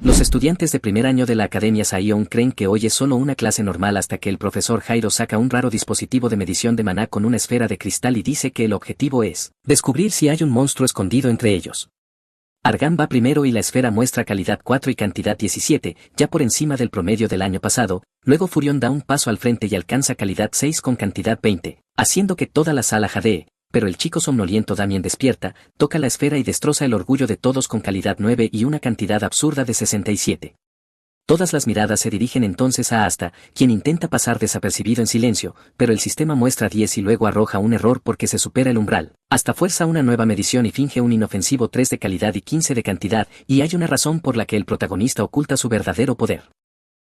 Los estudiantes de primer año de la Academia Saion creen que hoy es solo una clase normal hasta que el profesor Jairo saca un raro dispositivo de medición de maná con una esfera de cristal y dice que el objetivo es descubrir si hay un monstruo escondido entre ellos. Argan va primero y la esfera muestra calidad 4 y cantidad 17, ya por encima del promedio del año pasado. Luego Furion da un paso al frente y alcanza calidad 6 con cantidad 20, haciendo que toda la sala jadee. Pero el chico somnoliento Damien despierta, toca la esfera y destroza el orgullo de todos con calidad 9 y una cantidad absurda de 67. Todas las miradas se dirigen entonces a Asta, quien intenta pasar desapercibido en silencio, pero el sistema muestra 10 y luego arroja un error porque se supera el umbral. Asta fuerza una nueva medición y finge un inofensivo 3 de calidad y 15 de cantidad, y hay una razón por la que el protagonista oculta su verdadero poder.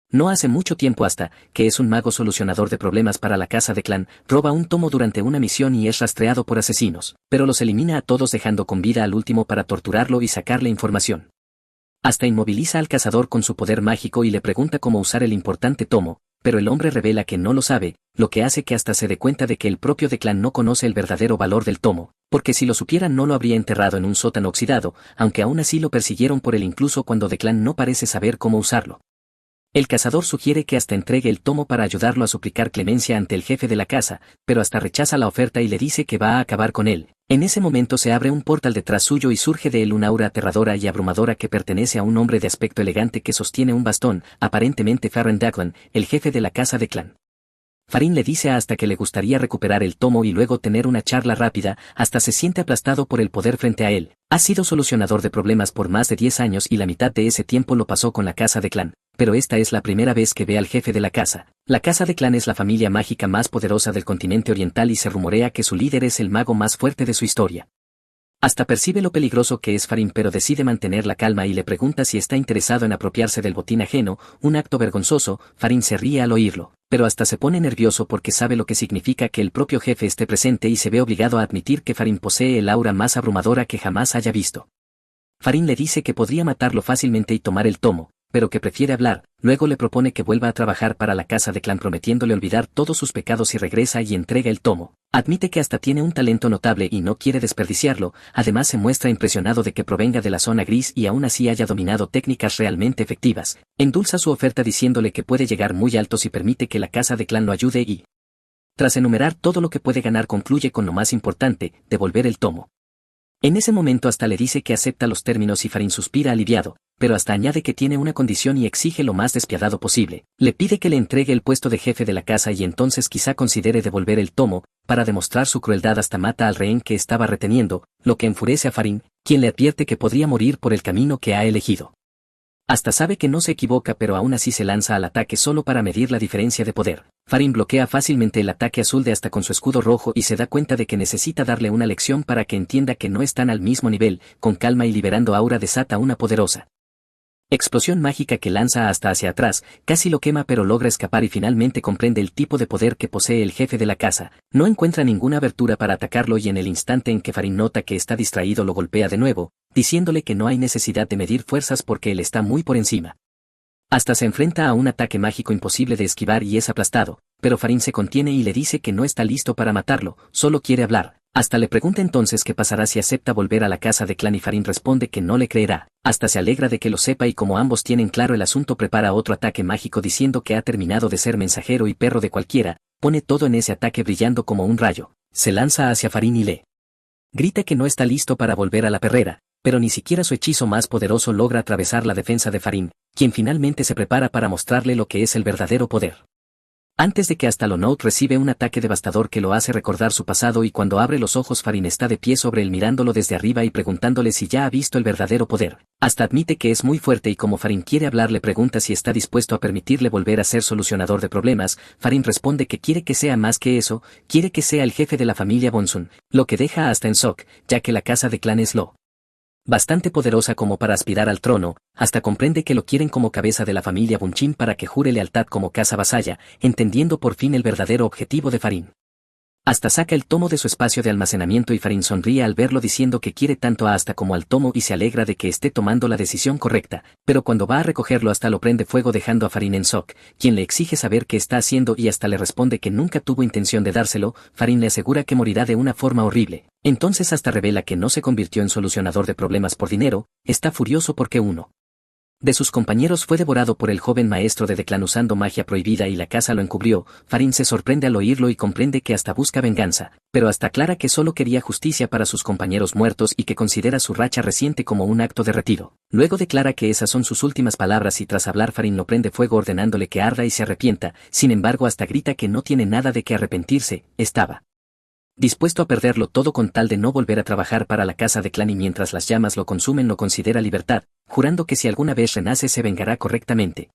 No hace mucho tiempo Asta, que es un mago solucionador de problemas para la casa de clan, roba un tomo durante una misión y es rastreado por asesinos, pero los elimina a todos dejando con vida al último para torturarlo y sacarle información. Asta inmoviliza al cazador con su poder mágico y le pregunta cómo usar el importante tomo, pero el hombre revela que no lo sabe, lo que hace que Asta se dé cuenta de que el propio Declan no conoce el verdadero valor del tomo, porque si lo supiera no lo habría enterrado en un sótano oxidado, aunque aún así lo persiguieron por él incluso cuando Declan no parece saber cómo usarlo. El cazador sugiere que Asta entregue el tomo para ayudarlo a suplicar clemencia ante el jefe de la casa, pero Asta rechaza la oferta y le dice que va a acabar con él. En ese momento se abre un portal detrás suyo y surge de él una aura aterradora y abrumadora que pertenece a un hombre de aspecto elegante que sostiene un bastón, aparentemente Farron Daglan, el jefe de la casa de clan. Farin le dice a Asta que le gustaría recuperar el tomo y luego tener una charla rápida. Asta se siente aplastado por el poder frente a él. Ha sido solucionador de problemas por más de 10 años y la mitad de ese tiempo lo pasó con la casa de clan, pero esta es la primera vez que ve al jefe de la casa. La casa de clan es la familia mágica más poderosa del continente oriental y se rumorea que su líder es el mago más fuerte de su historia. Asta percibe lo peligroso que es Farin pero decide mantener la calma y le pregunta si está interesado en apropiarse del botín ajeno, un acto vergonzoso. Farin se ríe al oírlo, pero Asta se pone nervioso porque sabe lo que significa que el propio jefe esté presente y se ve obligado a admitir que Farin posee el aura más abrumadora que jamás haya visto. Farin le dice que podría matarlo fácilmente y tomar el tomo, pero que prefiere hablar. Luego le propone que vuelva a trabajar para la casa de clan prometiéndole olvidar todos sus pecados y regresa y entrega el tomo. Admite que Asta tiene un talento notable y no quiere desperdiciarlo, además se muestra impresionado de que provenga de la zona gris y aún así haya dominado técnicas realmente efectivas. Endulza su oferta diciéndole que puede llegar muy alto si permite que la casa de clan lo ayude y, tras enumerar todo lo que puede ganar, concluye con lo más importante, devolver el tomo. En ese momento Asta le dice que acepta los términos y Farin suspira aliviado, pero Asta añade que tiene una condición y exige lo más despiadado posible. Le pide que le entregue el puesto de jefe de la casa y entonces quizá considere devolver el tomo. Para demostrar su crueldad Asta mata al rehén que estaba reteniendo, lo que enfurece a Farin, quien le advierte que podría morir por el camino que ha elegido. Asta sabe que no se equivoca pero aún así se lanza al ataque solo para medir la diferencia de poder. Farin bloquea fácilmente el ataque azul de Asta con su escudo rojo y se da cuenta de que necesita darle una lección para que entienda que no están al mismo nivel. Con calma y liberando aura desata una poderosa explosión mágica que lanza Asta hacia atrás, casi lo quema pero logra escapar y finalmente comprende el tipo de poder que posee el jefe de la casa. No encuentra ninguna abertura para atacarlo y en el instante en que Farin nota que está distraído lo golpea de nuevo, diciéndole que no hay necesidad de medir fuerzas porque él está muy por encima. Asta se enfrenta a un ataque mágico imposible de esquivar y es aplastado, pero Farin se contiene y le dice que no está listo para matarlo, solo quiere hablar. Asta le pregunta entonces qué pasará si acepta volver a la casa de clan y Farin responde que no le creerá. Asta se alegra de que lo sepa y como ambos tienen claro el asunto prepara otro ataque mágico diciendo que ha terminado de ser mensajero y perro de cualquiera, pone todo en ese ataque brillando como un rayo, se lanza hacia Farin y le grita que no está listo para volver a la perrera, pero ni siquiera su hechizo más poderoso logra atravesar la defensa de Farin, quien finalmente se prepara para mostrarle lo que es el verdadero poder. Antes de que Asta lo note recibe un ataque devastador que lo hace recordar su pasado y cuando abre los ojos Farin está de pie sobre él mirándolo desde arriba y preguntándole si ya ha visto el verdadero poder. Asta admite que es muy fuerte y como Farin quiere hablar le pregunta si está dispuesto a permitirle volver a ser solucionador de problemas. Farin responde que quiere que sea más que eso, quiere que sea el jefe de la familia Bonsun, lo que deja a Asta en shock, ya que la casa de clan es lo bastante poderosa como para aspirar al trono. Asta comprende que lo quieren como cabeza de la familia Bunchin para que jure lealtad como casa vasalla, entendiendo por fin el verdadero objetivo de Farin. Asta saca el tomo de su espacio de almacenamiento y Farin sonríe al verlo diciendo que quiere tanto a Asta como al tomo y se alegra de que esté tomando la decisión correcta, pero cuando va a recogerlo Asta lo prende fuego dejando a Farin en shock, quien le exige saber qué está haciendo y Asta le responde que nunca tuvo intención de dárselo. Farin le asegura que morirá de una forma horrible. Entonces Asta revela que no se convirtió en solucionador de problemas por dinero, está furioso porque uno De sus compañeros fue devorado por el joven maestro de Declan usando magia prohibida y la casa lo encubrió. Farin se sorprende al oírlo y comprende que hasta busca venganza, pero hasta aclara que solo quería justicia para sus compañeros muertos y que considera su racha reciente como un acto de retiro. Luego declara que esas son sus últimas palabras y tras hablar Farin lo prende fuego ordenándole que arda y se arrepienta, sin embargo hasta grita que no tiene nada de qué arrepentirse, estaba dispuesto a perderlo todo con tal de no volver a trabajar para la casa de Clan y mientras las llamas lo consumen lo considera libertad, jurando que si alguna vez renace se vengará correctamente.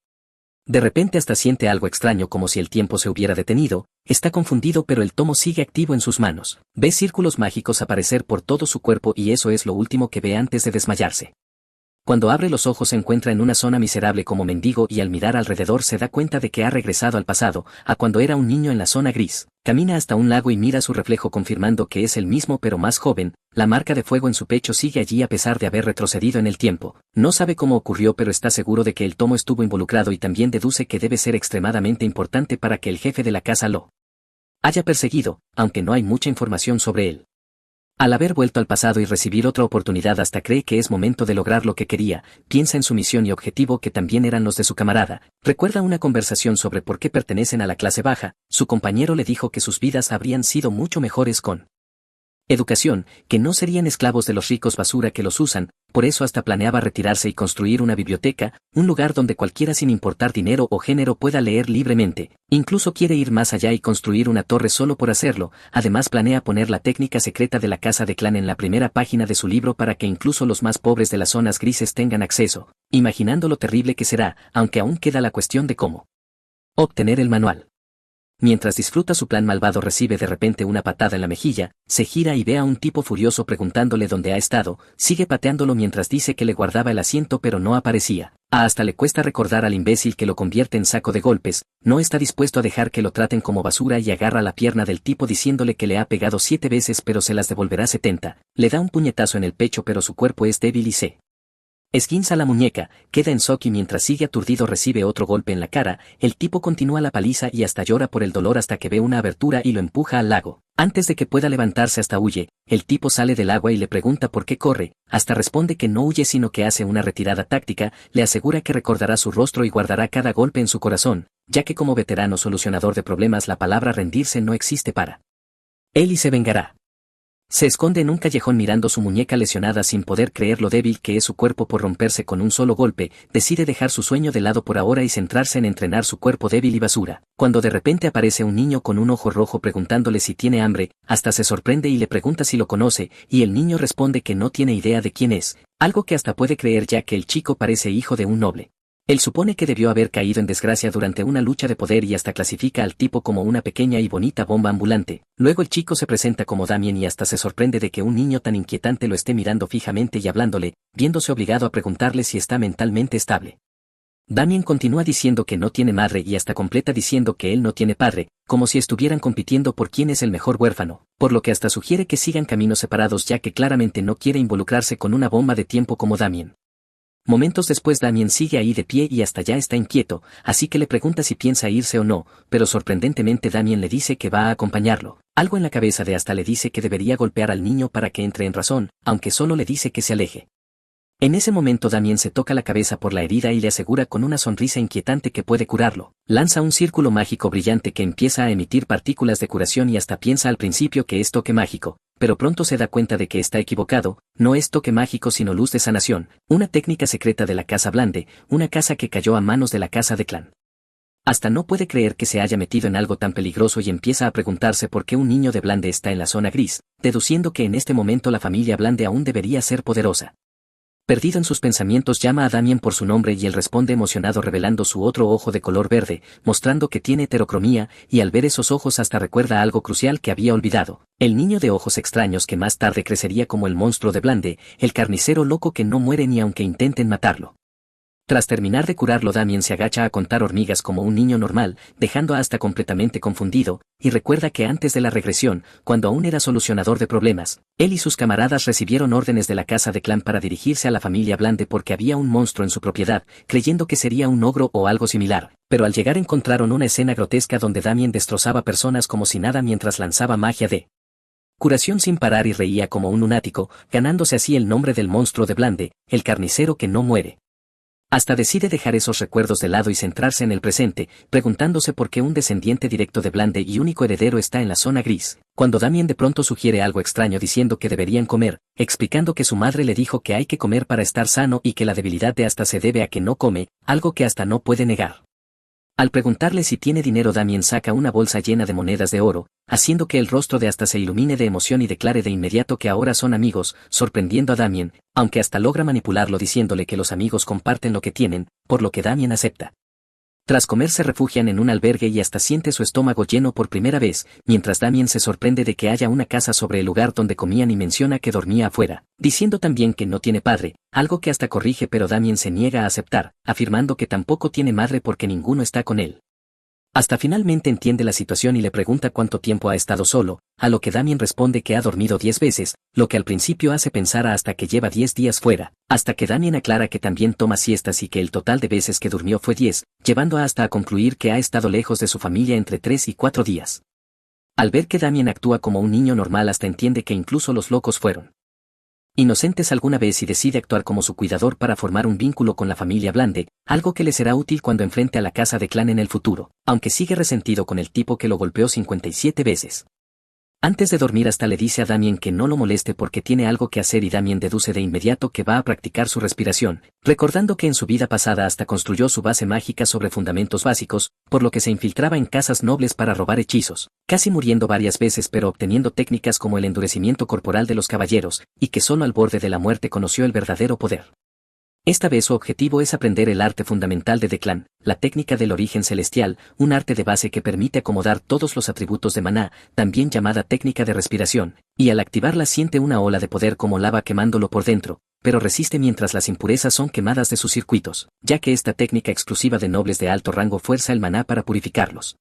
De repente hasta siente algo extraño como si el tiempo se hubiera detenido, está confundido pero el tomo sigue activo en sus manos, ve círculos mágicos aparecer por todo su cuerpo y eso es lo último que ve antes de desmayarse. Cuando abre los ojos se encuentra en una zona miserable como mendigo y al mirar alrededor se da cuenta de que ha regresado al pasado, a cuando era un niño en la zona gris. Camina hasta un lago y mira su reflejo confirmando que es el mismo pero más joven, la marca de fuego en su pecho sigue allí a pesar de haber retrocedido en el tiempo. No sabe cómo ocurrió pero está seguro de que el tomo estuvo involucrado y también deduce que debe ser extremadamente importante para que el jefe de la casa lo haya perseguido, aunque no hay mucha información sobre él. Al haber vuelto al pasado y recibir otra oportunidad hasta cree que es momento de lograr lo que quería, piensa en su misión y objetivo que también eran los de su camarada, recuerda una conversación sobre por qué pertenecen a la clase baja, su compañero le dijo que sus vidas habrían sido mucho mejores con educación, que no serían esclavos de los ricos basura que los usan, por eso hasta planeaba retirarse y construir una biblioteca, un lugar donde cualquiera sin importar dinero o género pueda leer libremente, incluso quiere ir más allá y construir una torre solo por hacerlo, además planea poner la técnica secreta de la casa de Clan en la primera página de su libro para que incluso los más pobres de las zonas grises tengan acceso, imaginando lo terrible que será, aunque aún queda la cuestión de cómo obtener el manual. Mientras disfruta su plan malvado recibe de repente una patada en la mejilla, se gira y ve a un tipo furioso preguntándole dónde ha estado, sigue pateándolo mientras dice que le guardaba el asiento pero no aparecía. Hasta le cuesta recordar al imbécil que lo convierte en saco de golpes, no está dispuesto a dejar que lo traten como basura y agarra la pierna del tipo diciéndole que le ha pegado 7 veces pero se las devolverá 70, le da un puñetazo en el pecho pero su cuerpo es débil y se esguinza la muñeca, queda en shock y mientras sigue aturdido recibe otro golpe en la cara, el tipo continúa la paliza y hasta llora por el dolor hasta que ve una abertura y lo empuja al lago. Antes de que pueda levantarse hasta huye, el tipo sale del agua y le pregunta por qué corre, hasta responde que no huye sino que hace una retirada táctica, le asegura que recordará su rostro y guardará cada golpe en su corazón, ya que como veterano solucionador de problemas la palabra rendirse no existe para él y se vengará. Se esconde en un callejón mirando su muñeca lesionada sin poder creer lo débil que es su cuerpo por romperse con un solo golpe, decide dejar su sueño de lado por ahora y centrarse en entrenar su cuerpo débil y basura. Cuando de repente aparece un niño con un ojo rojo preguntándole si tiene hambre, hasta se sorprende y le pregunta si lo conoce, y el niño responde que no tiene idea de quién es, algo que hasta puede creer ya que el chico parece hijo de un noble. Él supone que debió haber caído en desgracia durante una lucha de poder y hasta clasifica al tipo como una pequeña y bonita bomba ambulante. Luego el chico se presenta como Damien y hasta se sorprende de que un niño tan inquietante lo esté mirando fijamente y hablándole, viéndose obligado a preguntarle si está mentalmente estable. Damien continúa diciendo que no tiene madre y hasta completa diciendo que él no tiene padre, como si estuvieran compitiendo por quién es el mejor huérfano, por lo que hasta sugiere que sigan caminos separados ya que claramente no quiere involucrarse con una bomba de tiempo como Damien. Momentos después Damien sigue ahí de pie y hasta ya está inquieto, así que le pregunta si piensa irse o no, pero sorprendentemente Damien le dice que va a acompañarlo. Algo en la cabeza de hasta le dice que debería golpear al niño para que entre en razón, aunque solo le dice que se aleje. En ese momento Damien se toca la cabeza por la herida y le asegura con una sonrisa inquietante que puede curarlo. Lanza un círculo mágico brillante que empieza a emitir partículas de curación y hasta piensa al principio que es toque mágico, pero pronto se da cuenta de que está equivocado, no es toque mágico sino luz de sanación, una técnica secreta de la Casa Blande, una casa que cayó a manos de la Casa de Clan. Hasta no puede creer que se haya metido en algo tan peligroso y empieza a preguntarse por qué un niño de Blande está en la zona gris, deduciendo que en este momento la familia Blande aún debería ser poderosa. Perdido en sus pensamientos llama a Damien por su nombre y él responde emocionado revelando su otro ojo de color verde, mostrando que tiene heterocromía, y al ver esos ojos hasta recuerda algo crucial que había olvidado, el niño de ojos extraños que más tarde crecería como el monstruo de Blande, el carnicero loco que no muere ni aunque intenten matarlo. Tras terminar de curarlo Damien se agacha a contar hormigas como un niño normal, dejando a hasta completamente confundido, y recuerda que antes de la regresión, cuando aún era solucionador de problemas, él y sus camaradas recibieron órdenes de la Casa de Clan para dirigirse a la familia Blande porque había un monstruo en su propiedad, creyendo que sería un ogro o algo similar, pero al llegar encontraron una escena grotesca donde Damien destrozaba personas como si nada mientras lanzaba magia de curación sin parar y reía como un lunático, ganándose así el nombre del monstruo de Blande, el carnicero que no muere. Hasta decide dejar esos recuerdos de lado y centrarse en el presente, preguntándose por qué un descendiente directo de Blande y único heredero está en la zona gris, cuando Damien de pronto sugiere algo extraño diciendo que deberían comer, explicando que su madre le dijo que hay que comer para estar sano y que la debilidad de Asta se debe a que no come, algo que Asta no puede negar. Al preguntarle si tiene dinero, Damien saca una bolsa llena de monedas de oro, haciendo que el rostro de Asta se ilumine de emoción y declare de inmediato que ahora son amigos, sorprendiendo a Damien, aunque Asta logra manipularlo diciéndole que los amigos comparten lo que tienen, por lo que Damien acepta. Tras comer se refugian en un albergue y Asta siente su estómago lleno por primera vez, mientras Damien se sorprende de que haya una casa sobre el lugar donde comían y menciona que dormía afuera, diciendo también que no tiene padre, algo que Asta corrige pero Damien se niega a aceptar, afirmando que tampoco tiene madre porque ninguno está con él. Asta finalmente entiende la situación y le pregunta cuánto tiempo ha estado solo, a lo que Damien responde que ha dormido 10 veces, lo que al principio hace pensar a Asta que lleva 10 días fuera, hasta que Damien aclara que también toma siestas y que el total de veces que durmió fue 10, llevando a Asta a concluir que ha estado lejos de su familia entre 3 y 4 días. Al ver que Damien actúa como un niño normal, Asta entiende que incluso los locos fueron inocentes alguna vez y decide actuar como su cuidador para formar un vínculo con la familia Blande, algo que le será útil cuando enfrente a la casa de clan en el futuro, aunque sigue resentido con el tipo que lo golpeó 57 veces. Antes de dormir Asta le dice a Damien que no lo moleste porque tiene algo que hacer y Damien deduce de inmediato que va a practicar su respiración, recordando que en su vida pasada Asta construyó su base mágica sobre fundamentos básicos, por lo que se infiltraba en casas nobles para robar hechizos, casi muriendo varias veces pero obteniendo técnicas como el endurecimiento corporal de los caballeros, y que solo al borde de la muerte conoció el verdadero poder. Esta vez su objetivo es aprender el arte fundamental de Declan, la técnica del origen celestial, un arte de base que permite acomodar todos los atributos de maná, también llamada técnica de respiración, y al activarla siente una ola de poder como lava quemándolo por dentro, pero resiste mientras las impurezas son quemadas de sus circuitos, ya que esta técnica exclusiva de nobles de alto rango fuerza el maná para purificarlos.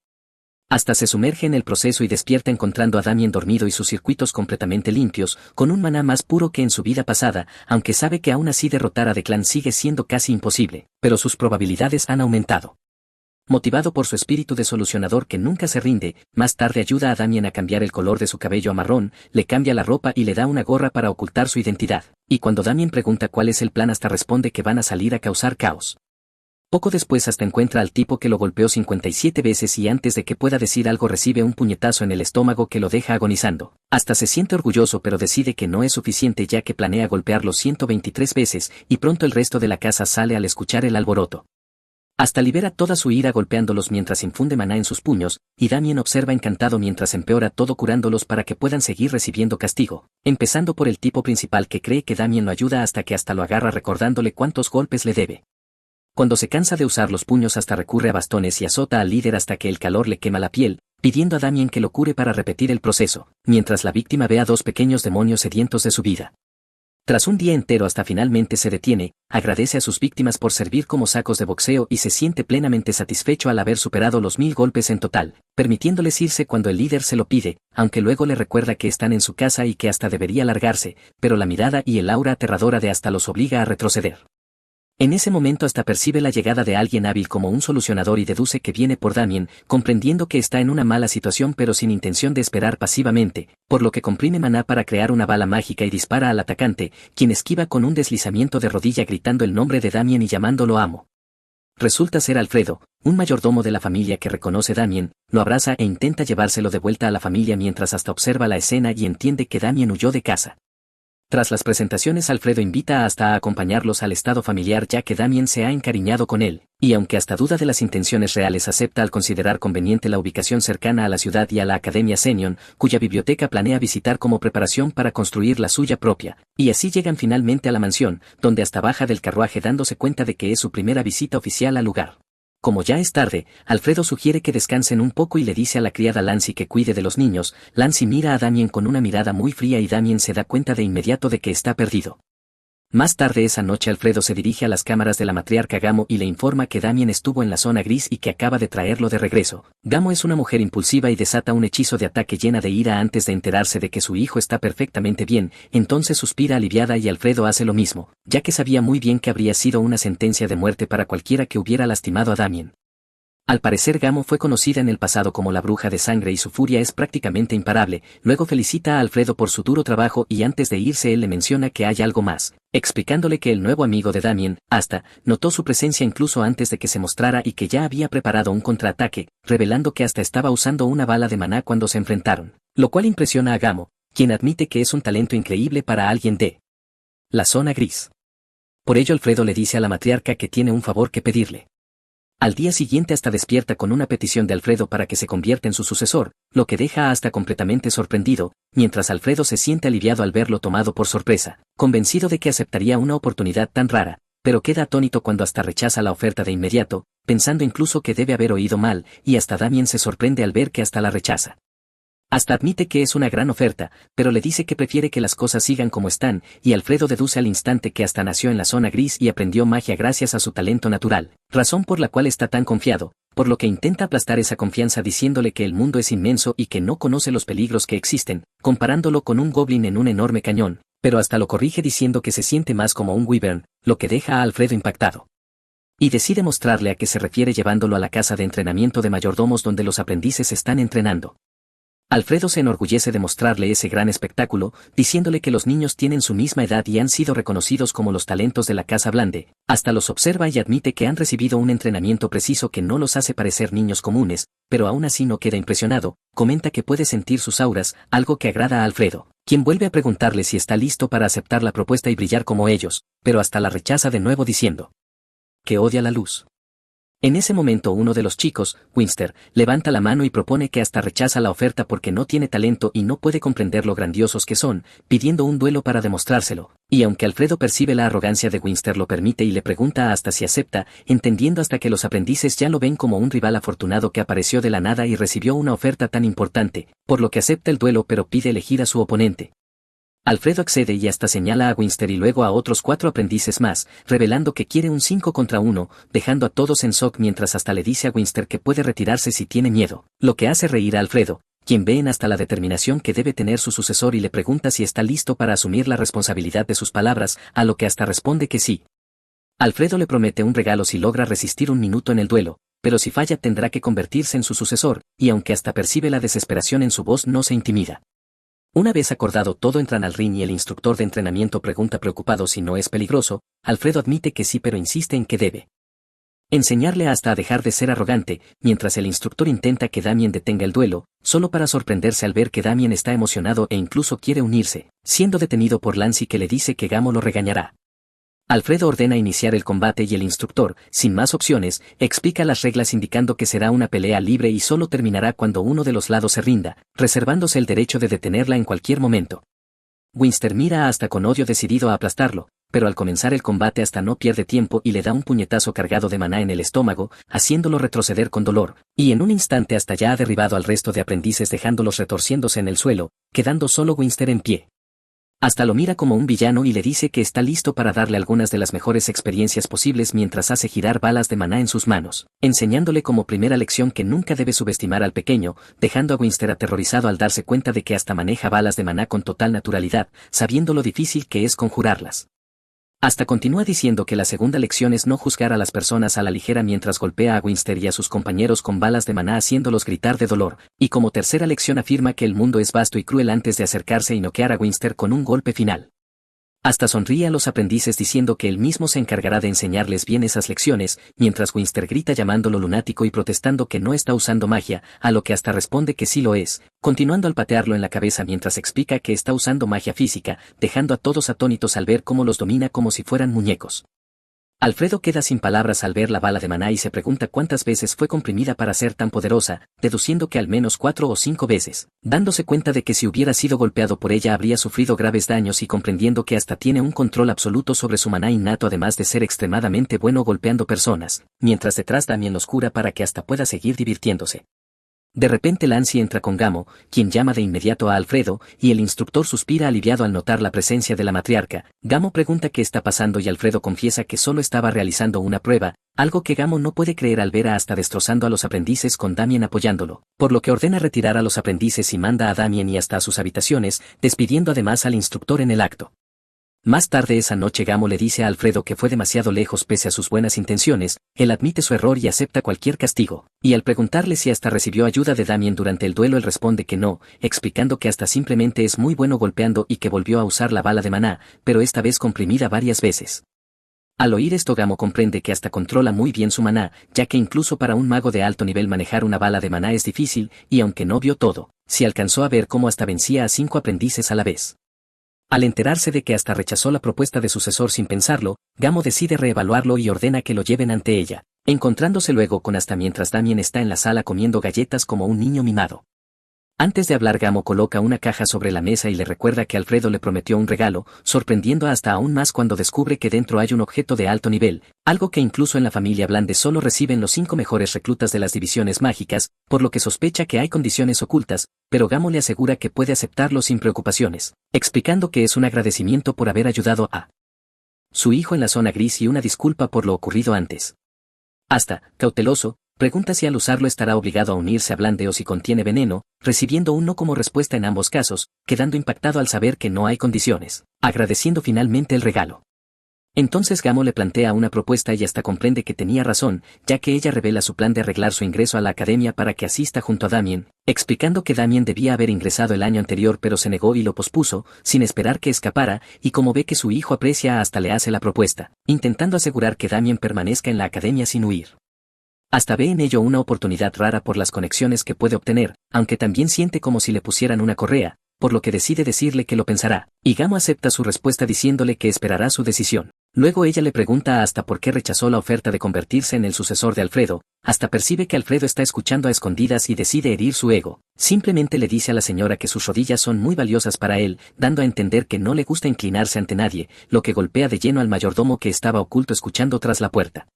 Asta se sumerge en el proceso y despierta encontrando a Damien dormido y sus circuitos completamente limpios, con un maná más puro que en su vida pasada, aunque sabe que aún así derrotar a Declan sigue siendo casi imposible, pero sus probabilidades han aumentado. Motivado por su espíritu de solucionador que nunca se rinde, más tarde ayuda a Damien a cambiar el color de su cabello a marrón, le cambia la ropa y le da una gorra para ocultar su identidad, y cuando Damien pregunta cuál es el plan Asta responde que van a salir a causar caos. Poco después Asta encuentra al tipo que lo golpeó 57 veces y antes de que pueda decir algo recibe un puñetazo en el estómago que lo deja agonizando. Asta se siente orgulloso pero decide que no es suficiente ya que planea golpearlo 123 veces y pronto el resto de la casa sale al escuchar el alboroto. Asta libera toda su ira golpeándolos mientras infunde maná en sus puños, y Damien observa encantado mientras empeora todo curándolos para que puedan seguir recibiendo castigo, empezando por el tipo principal que cree que Damien lo ayuda hasta que Asta lo agarra recordándole cuántos golpes le debe. Cuando se cansa de usar los puños Asta recurre a bastones y azota al líder hasta que el calor le quema la piel, pidiendo a Damien que lo cure para repetir el proceso, mientras la víctima ve a dos pequeños demonios sedientos de su vida. Tras un día entero Asta finalmente se detiene, agradece a sus víctimas por servir como sacos de boxeo y se siente plenamente satisfecho al haber superado los 1000 golpes en total, permitiéndoles irse cuando el líder se lo pide, aunque luego le recuerda que están en su casa y que Asta debería largarse, pero la mirada y el aura aterradora de Asta los obliga a retroceder. En ese momento Asta percibe la llegada de alguien hábil como un solucionador y deduce que viene por Damien, comprendiendo que está en una mala situación pero sin intención de esperar pasivamente, por lo que comprime maná para crear una bala mágica y dispara al atacante, quien esquiva con un deslizamiento de rodilla gritando el nombre de Damien y llamándolo amo. Resulta ser Alfredo, un mayordomo de la familia que reconoce a Damien, lo abraza e intenta llevárselo de vuelta a la familia mientras Asta observa la escena y entiende que Damien huyó de casa. Tras las presentaciones Alfredo invita a Asta a acompañarlos al estado familiar ya que Damien se ha encariñado con él, y aunque Asta duda de las intenciones reales acepta al considerar conveniente la ubicación cercana a la ciudad y a la Academia Xenion, cuya biblioteca planea visitar como preparación para construir la suya propia, y así llegan finalmente a la mansión, donde Asta baja del carruaje dándose cuenta de que es su primera visita oficial al lugar. Como ya es tarde, Alfredo sugiere que descansen un poco y le dice a la criada Lancy que cuide de los niños. Lancy mira a Damien con una mirada muy fría y Damien se da cuenta de inmediato de que está perdido. Más tarde esa noche Alfredo se dirige a las cámaras de la matriarca Gamo y le informa que Damien estuvo en la zona gris y que acaba de traerlo de regreso. Gamo es una mujer impulsiva y desata un hechizo de ataque llena de ira antes de enterarse de que su hijo está perfectamente bien, entonces suspira aliviada y Alfredo hace lo mismo, ya que sabía muy bien que habría sido una sentencia de muerte para cualquiera que hubiera lastimado a Damien. Al parecer Gamo fue conocida en el pasado como la bruja de sangre y su furia es prácticamente imparable, luego felicita a Alfredo por su duro trabajo y antes de irse él le menciona que hay algo más, explicándole que el nuevo amigo de Damien, Asta, notó su presencia incluso antes de que se mostrara y que ya había preparado un contraataque, revelando que Asta estaba usando una bala de maná cuando se enfrentaron, lo cual impresiona a Gamo, quien admite que es un talento increíble para alguien de la zona gris. Por ello Alfredo le dice a la matriarca que tiene un favor que pedirle. Al día siguiente Asta despierta con una petición de Alfredo para que se convierta en su sucesor, lo que deja a Asta completamente sorprendido, mientras Alfredo se siente aliviado al verlo tomado por sorpresa, convencido de que aceptaría una oportunidad tan rara, pero queda atónito cuando Asta rechaza la oferta de inmediato, pensando incluso que debe haber oído mal, y hasta Damien se sorprende al ver que Asta la rechaza. Asta admite que es una gran oferta, pero le dice que prefiere que las cosas sigan como están, y Alfredo deduce al instante que Asta nació en la zona gris y aprendió magia gracias a su talento natural, razón por la cual está tan confiado, por lo que intenta aplastar esa confianza diciéndole que el mundo es inmenso y que no conoce los peligros que existen, comparándolo con un goblin en un enorme cañón, pero Asta lo corrige diciendo que se siente más como un wyvern, lo que deja a Alfredo impactado. Y decide mostrarle a qué se refiere llevándolo a la casa de entrenamiento de mayordomos donde los aprendices están entrenando. Alfredo se enorgullece de mostrarle ese gran espectáculo, diciéndole que los niños tienen su misma edad y han sido reconocidos como los talentos de la Casa Blande, hasta los observa y admite que han recibido un entrenamiento preciso que no los hace parecer niños comunes, pero aún así no queda impresionado, comenta que puede sentir sus auras, algo que agrada a Alfredo, quien vuelve a preguntarle si está listo para aceptar la propuesta y brillar como ellos, pero hasta la rechaza de nuevo diciendo que odia la luz. En ese momento uno de los chicos, Winster, levanta la mano y propone que hasta rechaza la oferta porque no tiene talento y no puede comprender lo grandiosos que son, pidiendo un duelo para demostrárselo, y aunque Alfredo percibe la arrogancia de Winster lo permite y le pregunta hasta si acepta, entendiendo hasta que los aprendices ya lo ven como un rival afortunado que apareció de la nada y recibió una oferta tan importante, por lo que acepta el duelo pero pide elegir a su oponente. Alfredo accede y hasta señala a Winster y luego a otros 4 aprendices más, revelando que quiere un 5 contra 1, dejando a todos en shock mientras hasta le dice a Winster que puede retirarse si tiene miedo, lo que hace reír a Alfredo, quien ve en hasta la determinación que debe tener su sucesor y le pregunta si está listo para asumir la responsabilidad de sus palabras, a lo que hasta responde que sí. Alfredo le promete un regalo si logra resistir un minuto en el duelo, pero si falla tendrá que convertirse en su sucesor, y aunque hasta percibe la desesperación en su voz no se intimida. Una vez acordado todo entran al ring y el instructor de entrenamiento pregunta preocupado si no es peligroso, Alfredo admite que sí pero insiste en que debe enseñarle hasta a dejar de ser arrogante, mientras el instructor intenta que Damien detenga el duelo, solo para sorprenderse al ver que Damien está emocionado e incluso quiere unirse, siendo detenido por Lancy que le dice que Gamo lo regañará. Alfredo ordena iniciar el combate y el instructor, sin más opciones, explica las reglas indicando que será una pelea libre y solo terminará cuando uno de los lados se rinda, reservándose el derecho de detenerla en cualquier momento. Winster mira a Asta con odio decidido a aplastarlo, pero al comenzar el combate Asta no pierde tiempo y le da un puñetazo cargado de maná en el estómago, haciéndolo retroceder con dolor, y en un instante Asta ya ha derribado al resto de aprendices dejándolos retorciéndose en el suelo, quedando solo Winster en pie. Hasta lo mira como un villano y le dice que está listo para darle algunas de las mejores experiencias posibles mientras hace girar balas de maná en sus manos, enseñándole como primera lección que nunca debe subestimar al pequeño, dejando a Winster aterrorizado al darse cuenta de que hasta maneja balas de maná con total naturalidad, sabiendo lo difícil que es conjurarlas. Hasta continúa diciendo que la segunda lección es no juzgar a las personas a la ligera mientras golpea a Winster y a sus compañeros con balas de maná haciéndolos gritar de dolor, y como tercera lección afirma que el mundo es vasto y cruel antes de acercarse y noquear a Winster con un golpe final. Hasta sonríe a los aprendices diciendo que él mismo se encargará de enseñarles bien esas lecciones, mientras Winster grita llamándolo lunático y protestando que no está usando magia, a lo que hasta responde que sí lo es, continuando al patearlo en la cabeza mientras explica que está usando magia física, dejando a todos atónitos al ver cómo los domina como si fueran muñecos. Alfredo queda sin palabras al ver la bala de maná y se pregunta cuántas veces fue comprimida para ser tan poderosa, deduciendo que al menos 4 o 5 veces, dándose cuenta de que si hubiera sido golpeado por ella habría sufrido graves daños y comprendiendo que hasta tiene un control absoluto sobre su maná innato además de ser extremadamente bueno golpeando personas, mientras detrás Damien los cura para que hasta pueda seguir divirtiéndose. De repente Lancy entra con Gamo, quien llama de inmediato a Alfredo, y el instructor suspira aliviado al notar la presencia de la matriarca. Gamo pregunta qué está pasando y Alfredo confiesa que solo estaba realizando una prueba, algo que Gamo no puede creer al ver a hasta destrozando a los aprendices con Damien apoyándolo, por lo que ordena retirar a los aprendices y manda a Damien y hasta a sus habitaciones, despidiendo además al instructor en el acto. Más tarde esa noche Gamo le dice a Alfredo que fue demasiado lejos pese a sus buenas intenciones, él admite su error y acepta cualquier castigo, y al preguntarle si hasta recibió ayuda de Damien durante el duelo él responde que no, explicando que hasta simplemente es muy bueno golpeando y que volvió a usar la bala de maná, pero esta vez comprimida varias veces. Al oír esto Gamo comprende que hasta controla muy bien su maná, ya que incluso para un mago de alto nivel manejar una bala de maná es difícil, y aunque no vio todo, sí alcanzó a ver cómo hasta vencía a 5 aprendices a la vez. Al enterarse de que hasta rechazó la propuesta de sucesor sin pensarlo, Gamo decide reevaluarlo y ordena que lo lleven ante ella, encontrándose luego con hasta mientras Damien está en la sala comiendo galletas como un niño mimado. Antes de hablar Gamo coloca una caja sobre la mesa y le recuerda que Alfredo le prometió un regalo, sorprendiendo hasta aún más cuando descubre que dentro hay un objeto de alto nivel, algo que incluso en la familia Blande solo reciben los 5 mejores reclutas de las divisiones mágicas, por lo que sospecha que hay condiciones ocultas, pero Gamo le asegura que puede aceptarlo sin preocupaciones, explicando que es un agradecimiento por haber ayudado a su hijo en la zona gris y una disculpa por lo ocurrido antes. Hasta, cauteloso, pregunta si al usarlo estará obligado a unirse a Blande o si contiene veneno, recibiendo un no como respuesta en ambos casos, quedando impactado al saber que no hay condiciones, agradeciendo finalmente el regalo. Entonces Gamo le plantea una propuesta y hasta comprende que tenía razón, ya que ella revela su plan de arreglar su ingreso a la academia para que asista junto a Damien, explicando que Damien debía haber ingresado el año anterior pero se negó y lo pospuso, sin esperar que escapara, y como ve que su hijo aprecia hasta le hace la propuesta, intentando asegurar que Damien permanezca en la academia sin huir. Hasta ve en ello una oportunidad rara por las conexiones que puede obtener, aunque también siente como si le pusieran una correa, por lo que decide decirle que lo pensará, y Gamo acepta su respuesta diciéndole que esperará su decisión. Luego ella le pregunta a hasta por qué rechazó la oferta de convertirse en el sucesor de Alfredo, hasta percibe que Alfredo está escuchando a escondidas y decide herir su ego. Simplemente le dice a la señora que sus rodillas son muy valiosas para él, dando a entender que no le gusta inclinarse ante nadie, lo que golpea de lleno al mayordomo que estaba oculto escuchando tras la puerta.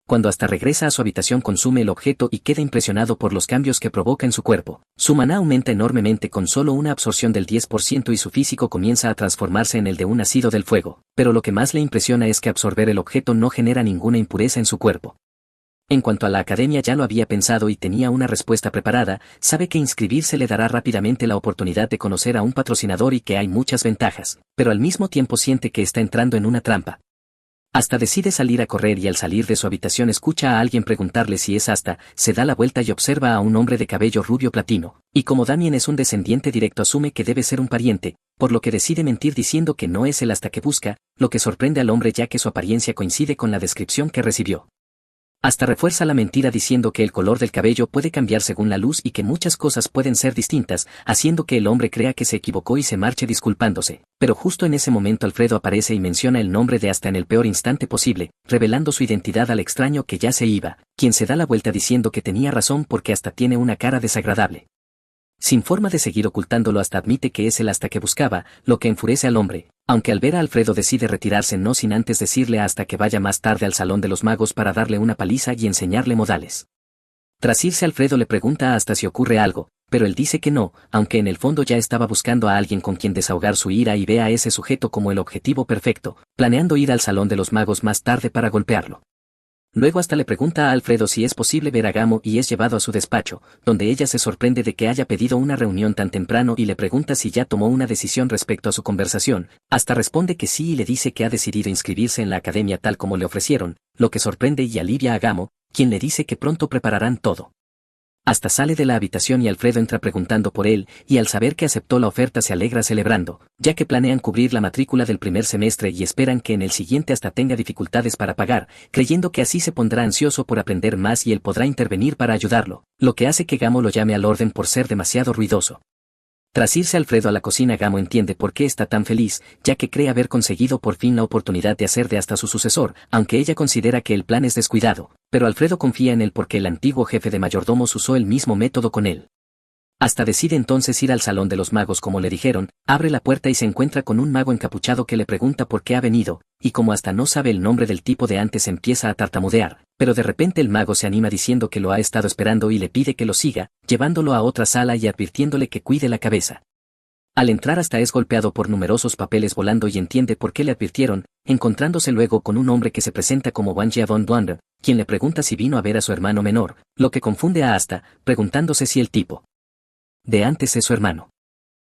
Cuando hasta regresa a su habitación consume el objeto y queda impresionado por los cambios que provoca en su cuerpo. Su maná aumenta enormemente con solo una absorción del 10% y su físico comienza a transformarse en el de un nacido del fuego, pero lo que más le impresiona es que absorber el objeto no genera ninguna impureza en su cuerpo. En cuanto a la academia ya lo había pensado y tenía una respuesta preparada, sabe que inscribirse le dará rápidamente la oportunidad de conocer a un patrocinador y que hay muchas ventajas, pero al mismo tiempo siente que está entrando en una trampa. Hasta decide salir a correr y al salir de su habitación escucha a alguien preguntarle si es Asta, se da la vuelta y observa a un hombre de cabello rubio platino, y como Damien es un descendiente directo asume que debe ser un pariente, por lo que decide mentir diciendo que no es el Asta que busca, lo que sorprende al hombre ya que su apariencia coincide con la descripción que recibió. Hasta refuerza la mentira diciendo que el color del cabello puede cambiar según la luz y que muchas cosas pueden ser distintas, haciendo que el hombre crea que se equivocó y se marche disculpándose. Pero justo en ese momento Alfredo aparece y menciona el nombre de Asta en el peor instante posible, revelando su identidad al extraño que ya se iba, quien se da la vuelta diciendo que tenía razón porque Asta tiene una cara desagradable. Sin forma de seguir ocultándolo hasta admite que es el Asta que buscaba, lo que enfurece al hombre, aunque al ver a Alfredo decide retirarse no sin antes decirle hasta que vaya más tarde al Salón de los Magos para darle una paliza y enseñarle modales. Tras irse Alfredo le pregunta hasta si ocurre algo, pero él dice que no, aunque en el fondo ya estaba buscando a alguien con quien desahogar su ira y ve a ese sujeto como el objetivo perfecto, planeando ir al Salón de los Magos más tarde para golpearlo. Luego hasta le pregunta a Alfredo si es posible ver a Gamo y es llevado a su despacho, donde ella se sorprende de que haya pedido una reunión tan temprano y le pregunta si ya tomó una decisión respecto a su conversación, hasta responde que sí y le dice que ha decidido inscribirse en la academia tal como le ofrecieron, lo que sorprende y alivia a Gamo, quien le dice que pronto prepararán todo. Hasta sale de la habitación y Alfredo entra preguntando por él, y al saber que aceptó la oferta se alegra celebrando, ya que planean cubrir la matrícula del primer semestre y esperan que en el siguiente hasta tenga dificultades para pagar, creyendo que así se pondrá ansioso por aprender más y él podrá intervenir para ayudarlo, lo que hace que Gamo lo llame al orden por ser demasiado ruidoso. Tras irse Alfredo a la cocina Gamo entiende por qué está tan feliz, ya que cree haber conseguido por fin la oportunidad de hacer de hasta su sucesor, aunque ella considera que el plan es descuidado, pero Alfredo confía en él porque el antiguo jefe de mayordomos usó el mismo método con él. Hasta decide entonces ir al Salón de los Magos como le dijeron, abre la puerta y se encuentra con un mago encapuchado que le pregunta por qué ha venido, y como hasta no sabe el nombre del tipo de antes empieza a tartamudear, pero de repente el mago se anima diciendo que lo ha estado esperando y le pide que lo siga, llevándolo a otra sala y advirtiéndole que cuide la cabeza. Al entrar hasta es golpeado por numerosos papeles volando y entiende por qué le advirtieron, encontrándose luego con un hombre que se presenta como Wanjia von Duander, quien le pregunta si vino a ver a su hermano menor, lo que confunde a Asta, preguntándose si el tipo de antes es su hermano.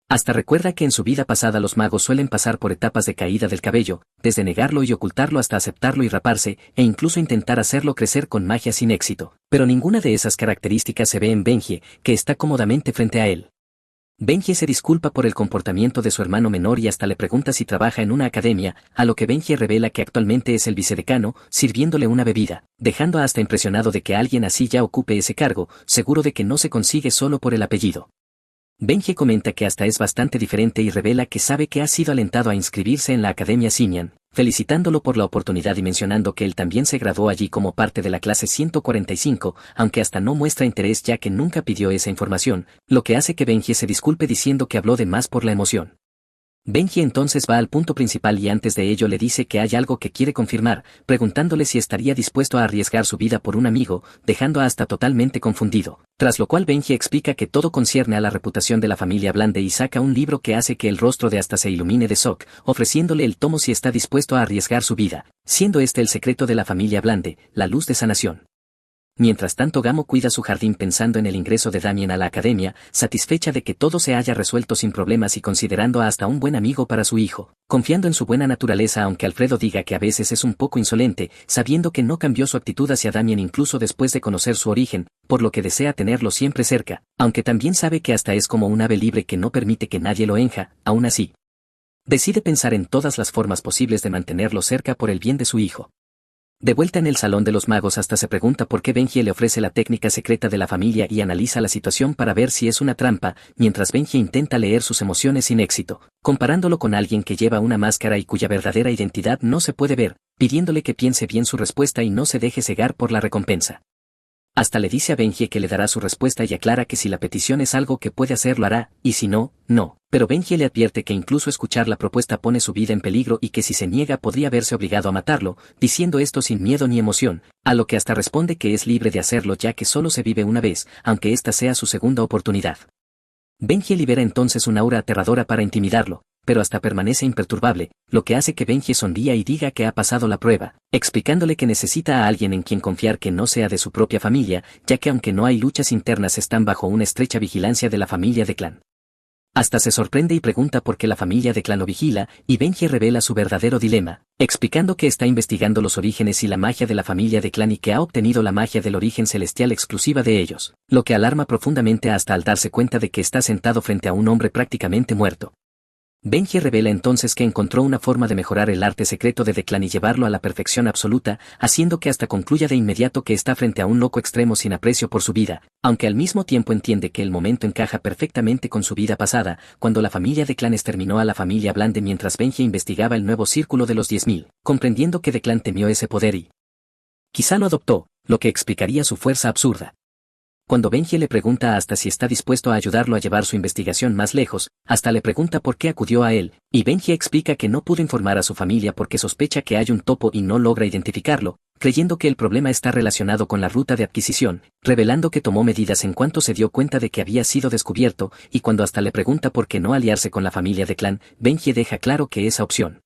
Hasta recuerda que en su vida pasada los magos suelen pasar por etapas de caída del cabello, desde negarlo y ocultarlo hasta aceptarlo y raparse, e incluso intentar hacerlo crecer con magia sin éxito. Pero ninguna de esas características se ve en Benji, que está cómodamente frente a él. Benji se disculpa por el comportamiento de su hermano menor y hasta le pregunta si trabaja en una academia, a lo que Benji revela que actualmente es el vicedecano, sirviéndole una bebida, dejando hasta impresionado de que alguien así ya ocupe ese cargo, seguro de que no se consigue solo por el apellido. Benji comenta que hasta es bastante diferente y revela que sabe que ha sido alentado a inscribirse en la Academia Xinyan, felicitándolo por la oportunidad y mencionando que él también se graduó allí como parte de la clase 145, aunque hasta no muestra interés ya que nunca pidió esa información, lo que hace que Benji se disculpe diciendo que habló de más por la emoción. Benji entonces va al punto principal y antes de ello le dice que hay algo que quiere confirmar, preguntándole si estaría dispuesto a arriesgar su vida por un amigo, dejando hasta totalmente confundido. Tras lo cual Benji explica que todo concierne a la reputación de la familia Blande y saca un libro que hace que el rostro de hasta se ilumine de shock, ofreciéndole el tomo si está dispuesto a arriesgar su vida, siendo este el secreto de la familia Blande, la luz de sanación. Mientras tanto Gamo cuida su jardín pensando en el ingreso de Damien a la academia, satisfecha de que todo se haya resuelto sin problemas y considerando a hasta un buen amigo para su hijo, confiando en su buena naturaleza aunque Alfredo diga que a veces es un poco insolente, sabiendo que no cambió su actitud hacia Damien incluso después de conocer su origen, por lo que desea tenerlo siempre cerca, aunque también sabe que hasta es como un ave libre que no permite que nadie lo enja, aún así. Decide pensar en todas las formas posibles de mantenerlo cerca por el bien de su hijo. De vuelta en el salón de los magos hasta se pregunta por qué Benji le ofrece la técnica secreta de la familia y analiza la situación para ver si es una trampa, mientras Benji intenta leer sus emociones sin éxito, comparándolo con alguien que lleva una máscara y cuya verdadera identidad no se puede ver, pidiéndole que piense bien su respuesta y no se deje cegar por la recompensa. Hasta le dice a Benji que le dará su respuesta y aclara que si la petición es algo que puede hacer lo hará, y si no, no. Pero Benji le advierte que incluso escuchar la propuesta pone su vida en peligro y que si se niega podría verse obligado a matarlo, diciendo esto sin miedo ni emoción, a lo que hasta responde que es libre de hacerlo ya que solo se vive una vez, aunque esta sea su segunda oportunidad. Benji libera entonces un aura aterradora para intimidarlo, pero hasta permanece imperturbable, lo que hace que Benji sonría y diga que ha pasado la prueba, explicándole que necesita a alguien en quien confiar que no sea de su propia familia, ya que aunque no hay luchas internas están bajo una estrecha vigilancia de la familia de Clan. Hasta se sorprende y pregunta por qué la familia de Clan lo vigila, y Benji revela su verdadero dilema, explicando que está investigando los orígenes y la magia de la familia de Clan y que ha obtenido la magia del origen celestial exclusiva de ellos, lo que alarma profundamente hasta al darse cuenta de que está sentado frente a un hombre prácticamente muerto. Benji revela entonces que encontró una forma de mejorar el arte secreto de The Clan y llevarlo a la perfección absoluta, haciendo que hasta concluya de inmediato que está frente a un loco extremo sin aprecio por su vida, aunque al mismo tiempo entiende que el momento encaja perfectamente con su vida pasada, cuando la familia de Clan exterminó a la familia Blande mientras Benji investigaba el nuevo círculo de los 10.000, comprendiendo que The Clan temió ese poder y quizá lo adoptó, lo que explicaría su fuerza absurda. Cuando Benji le pregunta hasta si está dispuesto a ayudarlo a llevar su investigación más lejos, hasta le pregunta por qué acudió a él, y Benji explica que no pudo informar a su familia porque sospecha que hay un topo y no logra identificarlo, creyendo que el problema está relacionado con la ruta de adquisición, revelando que tomó medidas en cuanto se dio cuenta de que había sido descubierto, y cuando hasta le pregunta por qué no aliarse con la familia de Clan, Benji deja claro que esa opción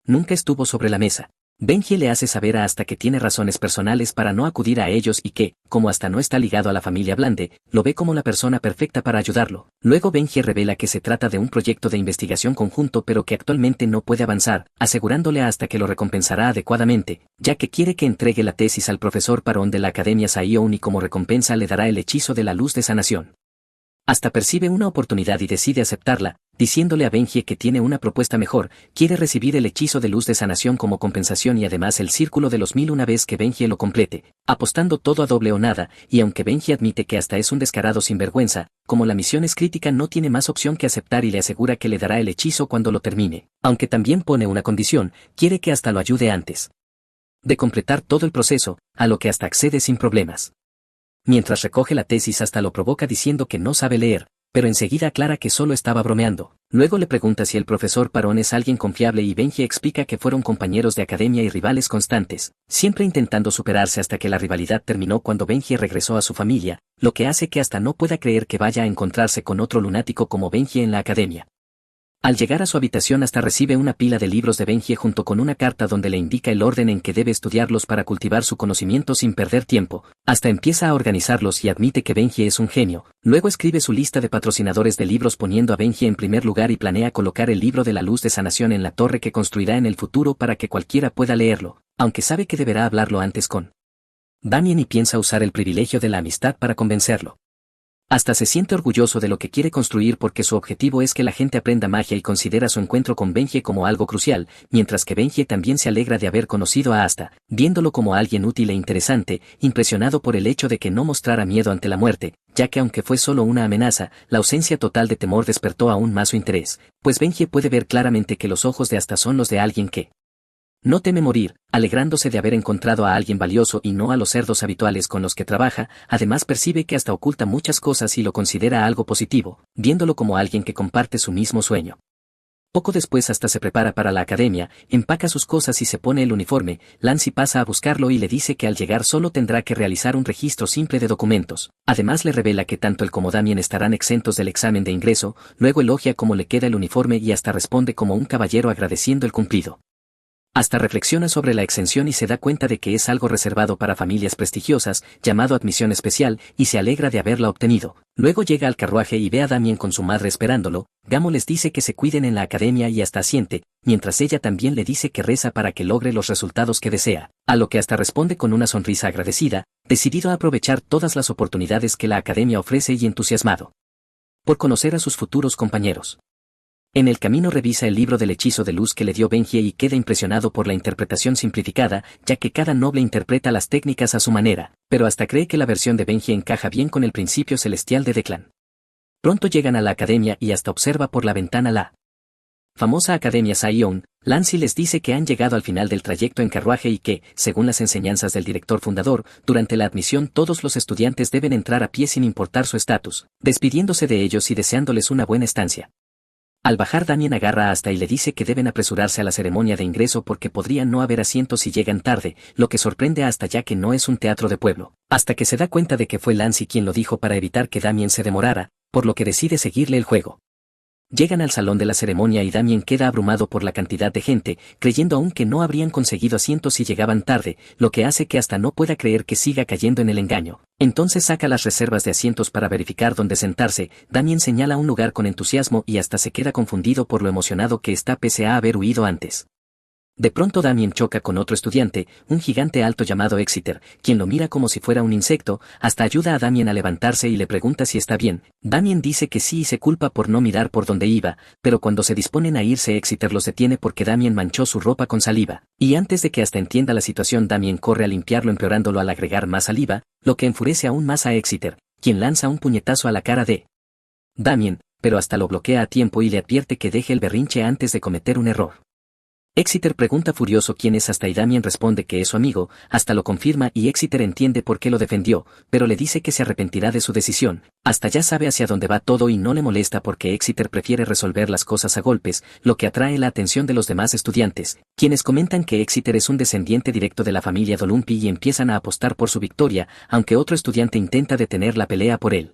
nunca estuvo sobre la mesa. Benji le hace saber a hasta que tiene razones personales para no acudir a ellos y que, como hasta no está ligado a la familia Blande, lo ve como la persona perfecta para ayudarlo. Luego Benji revela que se trata de un proyecto de investigación conjunto pero que actualmente no puede avanzar, asegurándole a hasta que lo recompensará adecuadamente, ya que quiere que entregue la tesis al profesor Parón de la Academia Saiyon y como recompensa le dará el hechizo de la luz de sanación. Hasta percibe una oportunidad y decide aceptarla, diciéndole a Benji que tiene una propuesta mejor, quiere recibir el hechizo de luz de sanación como compensación y además el círculo de los 1000 una vez que Benji lo complete, apostando todo a doble o nada, y aunque Benji admite que hasta es un descarado sinvergüenza, como la misión es crítica no tiene más opción que aceptar y le asegura que le dará el hechizo cuando lo termine, aunque también pone una condición, quiere que hasta lo ayude antes de completar todo el proceso, a lo que hasta accede sin problemas. Mientras recoge la tesis hasta lo provoca diciendo que no sabe leer, pero enseguida aclara que solo estaba bromeando. Luego le pregunta si el profesor Parón es alguien confiable y Benji explica que fueron compañeros de academia y rivales constantes, siempre intentando superarse hasta que la rivalidad terminó cuando Benji regresó a su familia, lo que hace que hasta no pueda creer que vaya a encontrarse con otro lunático como Benji en la academia. Al llegar a su habitación hasta recibe una pila de libros de Benji junto con una carta donde le indica el orden en que debe estudiarlos para cultivar su conocimiento sin perder tiempo. Hasta empieza a organizarlos y admite que Benji es un genio. Luego escribe su lista de patrocinadores de libros poniendo a Benji en primer lugar y planea colocar el libro de la luz de sanación en la torre que construirá en el futuro para que cualquiera pueda leerlo, aunque sabe que deberá hablarlo antes con Damien y piensa usar el privilegio de la amistad para convencerlo. Hasta se siente orgulloso de lo que quiere construir porque su objetivo es que la gente aprenda magia y considera su encuentro con Benji como algo crucial, mientras que Benji también se alegra de haber conocido a Asta, viéndolo como alguien útil e interesante, impresionado por el hecho de que no mostrara miedo ante la muerte, ya que aunque fue solo una amenaza, la ausencia total de temor despertó aún más su interés, pues Benji puede ver claramente que los ojos de Asta son los de alguien que no teme morir, alegrándose de haber encontrado a alguien valioso y no a los cerdos habituales con los que trabaja. Además percibe que hasta oculta muchas cosas y lo considera algo positivo, viéndolo como alguien que comparte su mismo sueño. Poco después hasta se prepara para la academia, empaca sus cosas y se pone el uniforme. Lance pasa a buscarlo y le dice que al llegar solo tendrá que realizar un registro simple de documentos. Además le revela que tanto él como Damien estarán exentos del examen de ingreso, luego elogia cómo le queda el uniforme y hasta responde como un caballero agradeciendo el cumplido. Hasta reflexiona sobre la exención y se da cuenta de que es algo reservado para familias prestigiosas, llamado admisión especial, y se alegra de haberla obtenido. Luego llega al carruaje y ve a Damien con su madre esperándolo. Gamo les dice que se cuiden en la academia y hasta asiente, mientras ella también le dice que reza para que logre los resultados que desea, a lo que hasta responde con una sonrisa agradecida, decidido a aprovechar todas las oportunidades que la academia ofrece y entusiasmado por conocer a sus futuros compañeros. En el camino revisa el libro del hechizo de luz que le dio Benji y queda impresionado por la interpretación simplificada, ya que cada noble interpreta las técnicas a su manera, pero hasta cree que la versión de Benji encaja bien con el principio celestial de Declan. Pronto llegan a la academia y hasta observa por la ventana la famosa Academia Sion. Lance les dice que han llegado al final del trayecto en carruaje y que, según las enseñanzas del director fundador, durante la admisión todos los estudiantes deben entrar a pie sin importar su estatus, despidiéndose de ellos y deseándoles una buena estancia. Al bajar Damien agarra a Asta y le dice que deben apresurarse a la ceremonia de ingreso porque podrían no haber asientos si llegan tarde, lo que sorprende a Asta ya que no es un teatro de pueblo, hasta que se da cuenta de que fue Lance quien lo dijo para evitar que Damien se demorara, por lo que decide seguirle el juego. Llegan al salón de la ceremonia y Damien queda abrumado por la cantidad de gente, creyendo aún que no habrían conseguido asientos si llegaban tarde, lo que hace que hasta no pueda creer que siga cayendo en el engaño. Entonces saca las reservas de asientos para verificar dónde sentarse. Damien señala un lugar con entusiasmo y hasta se queda confundido por lo emocionado que está pese a haber huido antes. De pronto Damien choca con otro estudiante, un gigante alto llamado Exeter, quien lo mira como si fuera un insecto, hasta ayuda a Damien a levantarse y le pregunta si está bien. Damien dice que sí y se culpa por no mirar por donde iba, pero cuando se disponen a irse Exeter los detiene porque Damien manchó su ropa con saliva, y antes de que hasta entienda la situación Damien corre a limpiarlo empeorándolo al agregar más saliva, lo que enfurece aún más a Exeter, quien lanza un puñetazo a la cara de Damien, pero hasta lo bloquea a tiempo y le advierte que deje el berrinche antes de cometer un error. Exeter pregunta furioso quién es Asta y Damien responde que es su amigo, Asta lo confirma y Exeter entiende por qué lo defendió, pero le dice que se arrepentirá de su decisión. Asta ya sabe hacia dónde va todo y no le molesta porque Exeter prefiere resolver las cosas a golpes, lo que atrae la atención de los demás estudiantes, quienes comentan que Exeter es un descendiente directo de la familia Dolumpi y empiezan a apostar por su victoria, aunque otro estudiante intenta detener la pelea por él.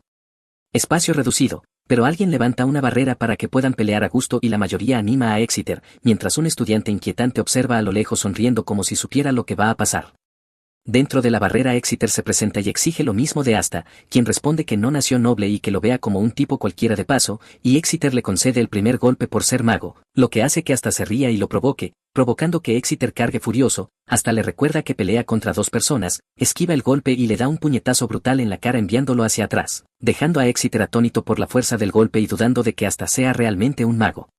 Espacio reducido, pero alguien levanta una barrera para que puedan pelear a gusto y la mayoría anima a Exeter, mientras un estudiante inquietante observa a lo lejos sonriendo como si supiera lo que va a pasar. Dentro de la barrera Exeter se presenta y exige lo mismo de Asta, quien responde que no nació noble y que lo vea como un tipo cualquiera de paso, y Exeter le concede el primer golpe por ser mago, lo que hace que Asta se ría y lo provoque, provocando que Exeter cargue furioso. Asta le recuerda que pelea contra dos personas, esquiva el golpe y le da un puñetazo brutal en la cara enviándolo hacia atrás, dejando a Exeter atónito por la fuerza del golpe y dudando de que Asta sea realmente un mago.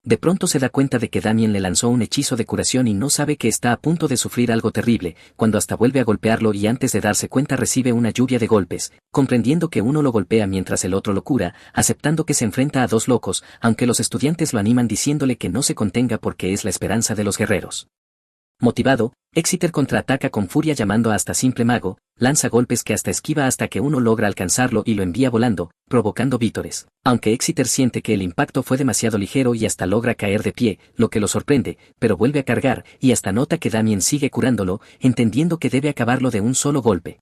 De pronto se da cuenta de que Damien le lanzó un hechizo de curación y no sabe que está a punto de sufrir algo terrible, cuando hasta vuelve a golpearlo y antes de darse cuenta recibe una lluvia de golpes, comprendiendo que uno lo golpea mientras el otro lo cura, aceptando que se enfrenta a dos locos, aunque los estudiantes lo animan diciéndole que no se contenga porque es la esperanza de los guerreros. Motivado, Exeter contraataca con furia llamando a Asta simple mago, lanza golpes que hasta esquiva hasta que uno logra alcanzarlo y lo envía volando, provocando vítores. Aunque Exeter siente que el impacto fue demasiado ligero y hasta logra caer de pie, lo que lo sorprende, pero vuelve a cargar y hasta nota que Damien sigue curándolo, entendiendo que debe acabarlo de un solo golpe.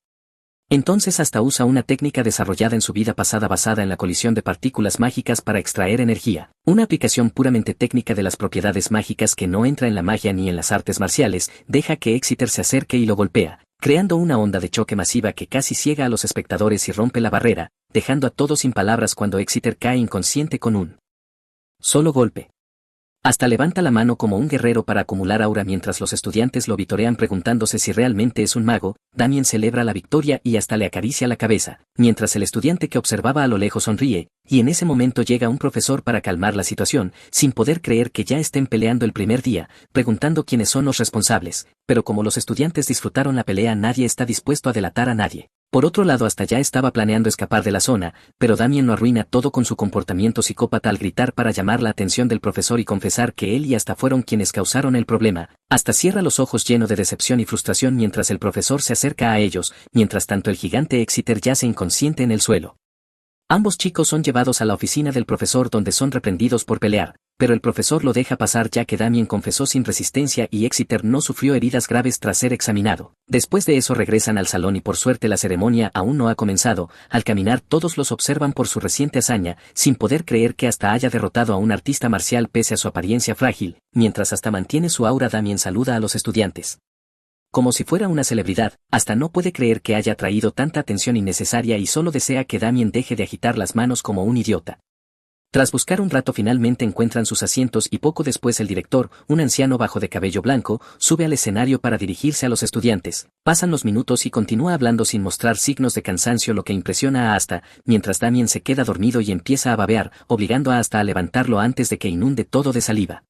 Entonces hasta usa una técnica desarrollada en su vida pasada basada en la colisión de partículas mágicas para extraer energía, una aplicación puramente técnica de las propiedades mágicas que no entra en la magia ni en las artes marciales, deja que Exeter se acerque y lo golpea, creando una onda de choque masiva que casi ciega a los espectadores y rompe la barrera, dejando a todos sin palabras cuando Exeter cae inconsciente con un solo golpe. Hasta levanta la mano como un guerrero para acumular aura mientras los estudiantes lo vitorean preguntándose si realmente es un mago. Damien celebra la victoria y hasta le acaricia la cabeza, mientras el estudiante que observaba a lo lejos sonríe, y en ese momento llega un profesor para calmar la situación, sin poder creer que ya estén peleando el primer día, preguntando quiénes son los responsables, pero como los estudiantes disfrutaron la pelea nadie está dispuesto a delatar a nadie. Por otro lado hasta ya estaba planeando escapar de la zona, pero Damien lo arruina todo con su comportamiento psicópata al gritar para llamar la atención del profesor y confesar que él y hasta fueron quienes causaron el problema, hasta cierra los ojos lleno de decepción y frustración mientras el profesor se acerca a ellos, mientras tanto el gigante Exeter yace inconsciente en el suelo. Ambos chicos son llevados a la oficina del profesor donde son reprendidos por pelear, pero el profesor lo deja pasar ya que Damien confesó sin resistencia y Exeter no sufrió heridas graves tras ser examinado. Después de eso regresan al salón y por suerte la ceremonia aún no ha comenzado, al caminar todos los observan por su reciente hazaña, sin poder creer que hasta haya derrotado a un artista marcial pese a su apariencia frágil, mientras hasta mantiene su aura Damien saluda a los estudiantes como si fuera una celebridad, hasta no puede creer que haya traído tanta atención innecesaria y solo desea que Damien deje de agitar las manos como un idiota. Tras buscar un rato finalmente encuentran sus asientos y poco después el director, un anciano bajo de cabello blanco, sube al escenario para dirigirse a los estudiantes. Pasan los minutos y continúa hablando sin mostrar signos de cansancio lo que impresiona a Asta, mientras Damien se queda dormido y empieza a babear, obligando a Asta a levantarlo antes de que inunde todo de saliva.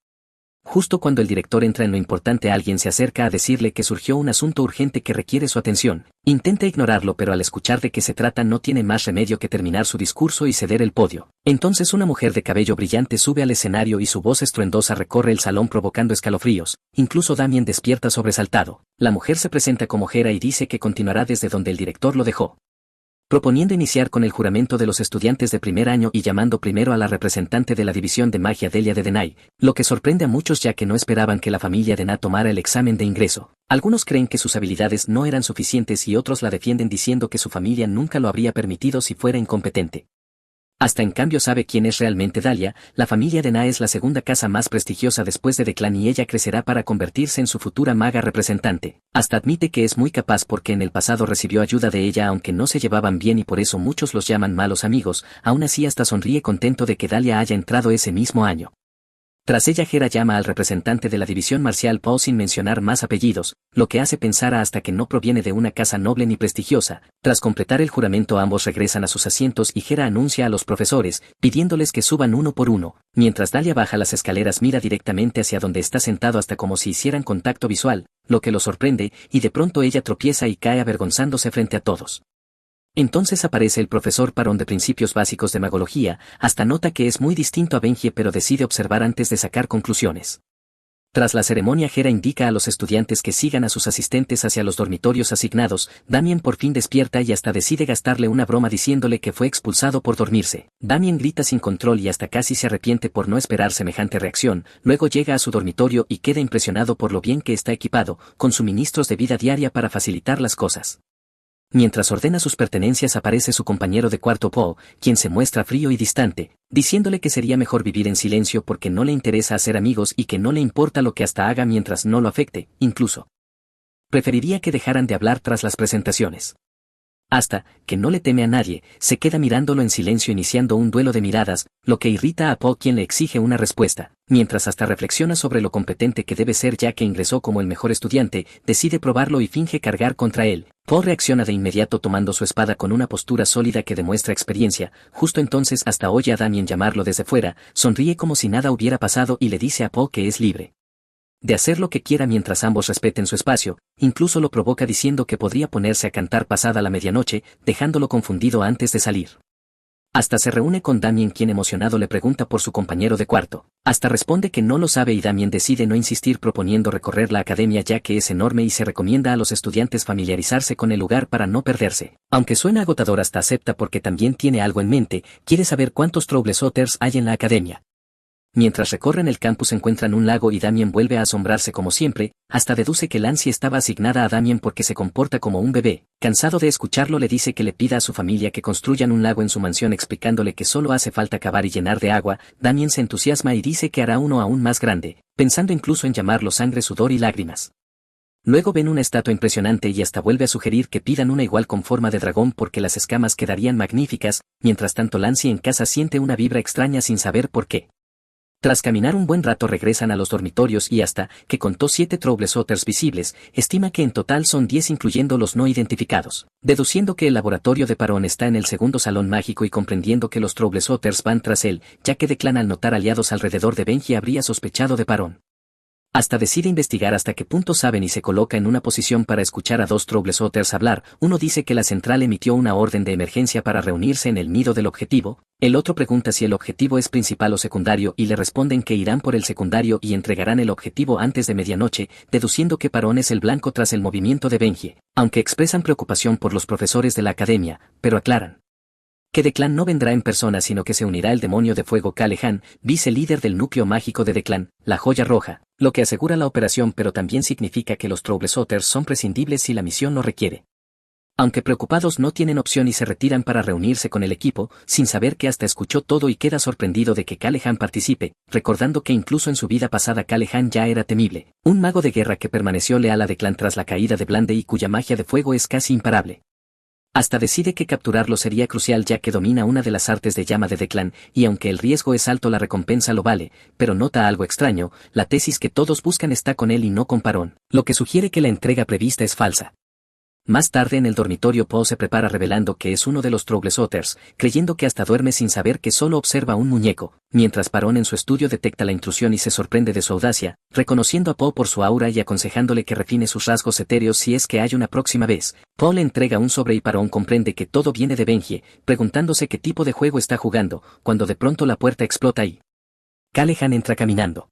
Justo cuando el director entra en lo importante alguien se acerca a decirle que surgió un asunto urgente que requiere su atención. Intenta ignorarlo pero al escuchar de qué se trata no tiene más remedio que terminar su discurso y ceder el podio. Entonces una mujer de cabello brillante sube al escenario y su voz estruendosa recorre el salón provocando escalofríos, incluso Damien despierta sobresaltado. La mujer se presenta como Hera y dice que continuará desde donde el director lo dejó, proponiendo iniciar con el juramento de los estudiantes de primer año y llamando primero a la representante de la división de magia Delia de Denai, lo que sorprende a muchos ya que no esperaban que la familia de Na tomara el examen de ingreso. Algunos creen que sus habilidades no eran suficientes y otros la defienden diciendo que su familia nunca lo habría permitido si fuera incompetente. Hasta en cambio sabe quién es realmente Dalia, la familia de Na es la segunda casa más prestigiosa después de Declan y ella crecerá para convertirse en su futura maga representante. Hasta admite que es muy capaz porque en el pasado recibió ayuda de ella aunque no se llevaban bien y por eso muchos los llaman malos amigos, aún así hasta sonríe contento de que Dalia haya entrado ese mismo año. Tras ella Hera llama al representante de la división marcial Paul sin mencionar más apellidos, lo que hace pensar a Asta que no proviene de una casa noble ni prestigiosa. Tras completar el juramento ambos regresan a sus asientos y Hera anuncia a los profesores, pidiéndoles que suban uno por uno, mientras Dalia baja las escaleras mira directamente hacia donde está sentado hasta como si hicieran contacto visual, lo que lo sorprende, y de pronto ella tropieza y cae avergonzándose frente a todos. Entonces aparece el profesor Parón de principios básicos de magología, hasta nota que es muy distinto a Benji pero decide observar antes de sacar conclusiones. Tras la ceremonia Hera indica a los estudiantes que sigan a sus asistentes hacia los dormitorios asignados, Damien por fin despierta y hasta decide gastarle una broma diciéndole que fue expulsado por dormirse. Damien grita sin control y hasta casi se arrepiente por no esperar semejante reacción, luego llega a su dormitorio y queda impresionado por lo bien que está equipado, con suministros de vida diaria para facilitar las cosas. Mientras ordena sus pertenencias aparece su compañero de cuarto Paul, quien se muestra frío y distante, diciéndole que sería mejor vivir en silencio porque no le interesa hacer amigos y que no le importa lo que hasta haga mientras no lo afecte, incluso preferiría que dejaran de hablar tras las presentaciones. Asta, que no le teme a nadie, se queda mirándolo en silencio iniciando un duelo de miradas, lo que irrita a Paul quien le exige una respuesta, mientras hasta reflexiona sobre lo competente que debe ser ya que ingresó como el mejor estudiante, decide probarlo y finge cargar contra él. Paul reacciona de inmediato tomando su espada con una postura sólida que demuestra experiencia, justo entonces hasta oye a Damien llamarlo desde fuera, sonríe como si nada hubiera pasado y le dice a Paul que es libre de hacer lo que quiera mientras ambos respeten su espacio, incluso lo provoca diciendo que podría ponerse a cantar pasada la medianoche, dejándolo confundido antes de salir. Hasta se reúne con Damien quien emocionado le pregunta por su compañero de cuarto. Hasta responde que no lo sabe y Damien decide no insistir proponiendo recorrer la academia ya que es enorme y se recomienda a los estudiantes familiarizarse con el lugar para no perderse. Aunque suena agotador hasta acepta porque también tiene algo en mente, quiere saber cuántos Troublesotters hay en la academia. Mientras recorren el campus encuentran un lago y Damien vuelve a asombrarse como siempre, hasta deduce que Lancy estaba asignada a Damien porque se comporta como un bebé. Cansado de escucharlo le dice que le pida a su familia que construyan un lago en su mansión explicándole que solo hace falta cavar y llenar de agua. Damien se entusiasma y dice que hará uno aún más grande, pensando incluso en llamarlo sangre, sudor y lágrimas. Luego ven una estatua impresionante y hasta vuelve a sugerir que pidan una igual con forma de dragón porque las escamas quedarían magníficas. Mientras tanto Lancy en casa siente una vibra extraña sin saber por qué. Tras caminar un buen rato regresan a los dormitorios y hasta que contó 7 Troublesotters visibles, estima que en total son 10 incluyendo los no identificados. Deduciendo que el laboratorio de Parón está en el segundo salón mágico y comprendiendo que los Troublesotters van tras él, ya que Declan al notar aliados alrededor de Benji habría sospechado de Parón. Hasta decide investigar hasta qué punto saben y se coloca en una posición para escuchar a 2 Troublesotters hablar. Uno dice que la central emitió una orden de emergencia para reunirse en el nido del objetivo, el otro pregunta si el objetivo es principal o secundario y le responden que irán por el secundario y entregarán el objetivo antes de medianoche, deduciendo que Parón es el blanco tras el movimiento de Benji, aunque expresan preocupación por los profesores de la academia, pero aclaran que Declan no vendrá en persona sino que se unirá el demonio de fuego Calehan, vice-líder del núcleo mágico de Declan, la joya roja, lo que asegura la operación pero también significa que los Troublesotters son prescindibles si la misión lo requiere. Aunque preocupados no tienen opción y se retiran para reunirse con el equipo, sin saber que hasta escuchó todo y queda sorprendido de que Calehan participe, recordando que incluso en su vida pasada Calehan ya era temible, un mago de guerra que permaneció leal a Declan tras la caída de Blande y cuya magia de fuego es casi imparable. Hasta decide que capturarlo sería crucial ya que domina una de las artes de llama de Declan, y aunque el riesgo es alto la recompensa lo vale, pero nota algo extraño, la tesis que todos buscan está con él y no con Parón, lo que sugiere que la entrega prevista es falsa. Más tarde en el dormitorio Poe se prepara revelando que es uno de los Troublesotters, creyendo que hasta duerme sin saber que solo observa un muñeco, mientras Parón en su estudio detecta la intrusión y se sorprende de su audacia, reconociendo a Poe por su aura y aconsejándole que refine sus rasgos etéreos si es que hay una próxima vez. Poe le entrega un sobre y Parón comprende que todo viene de Benji, preguntándose qué tipo de juego está jugando, cuando de pronto la puerta explota y Calehan entra caminando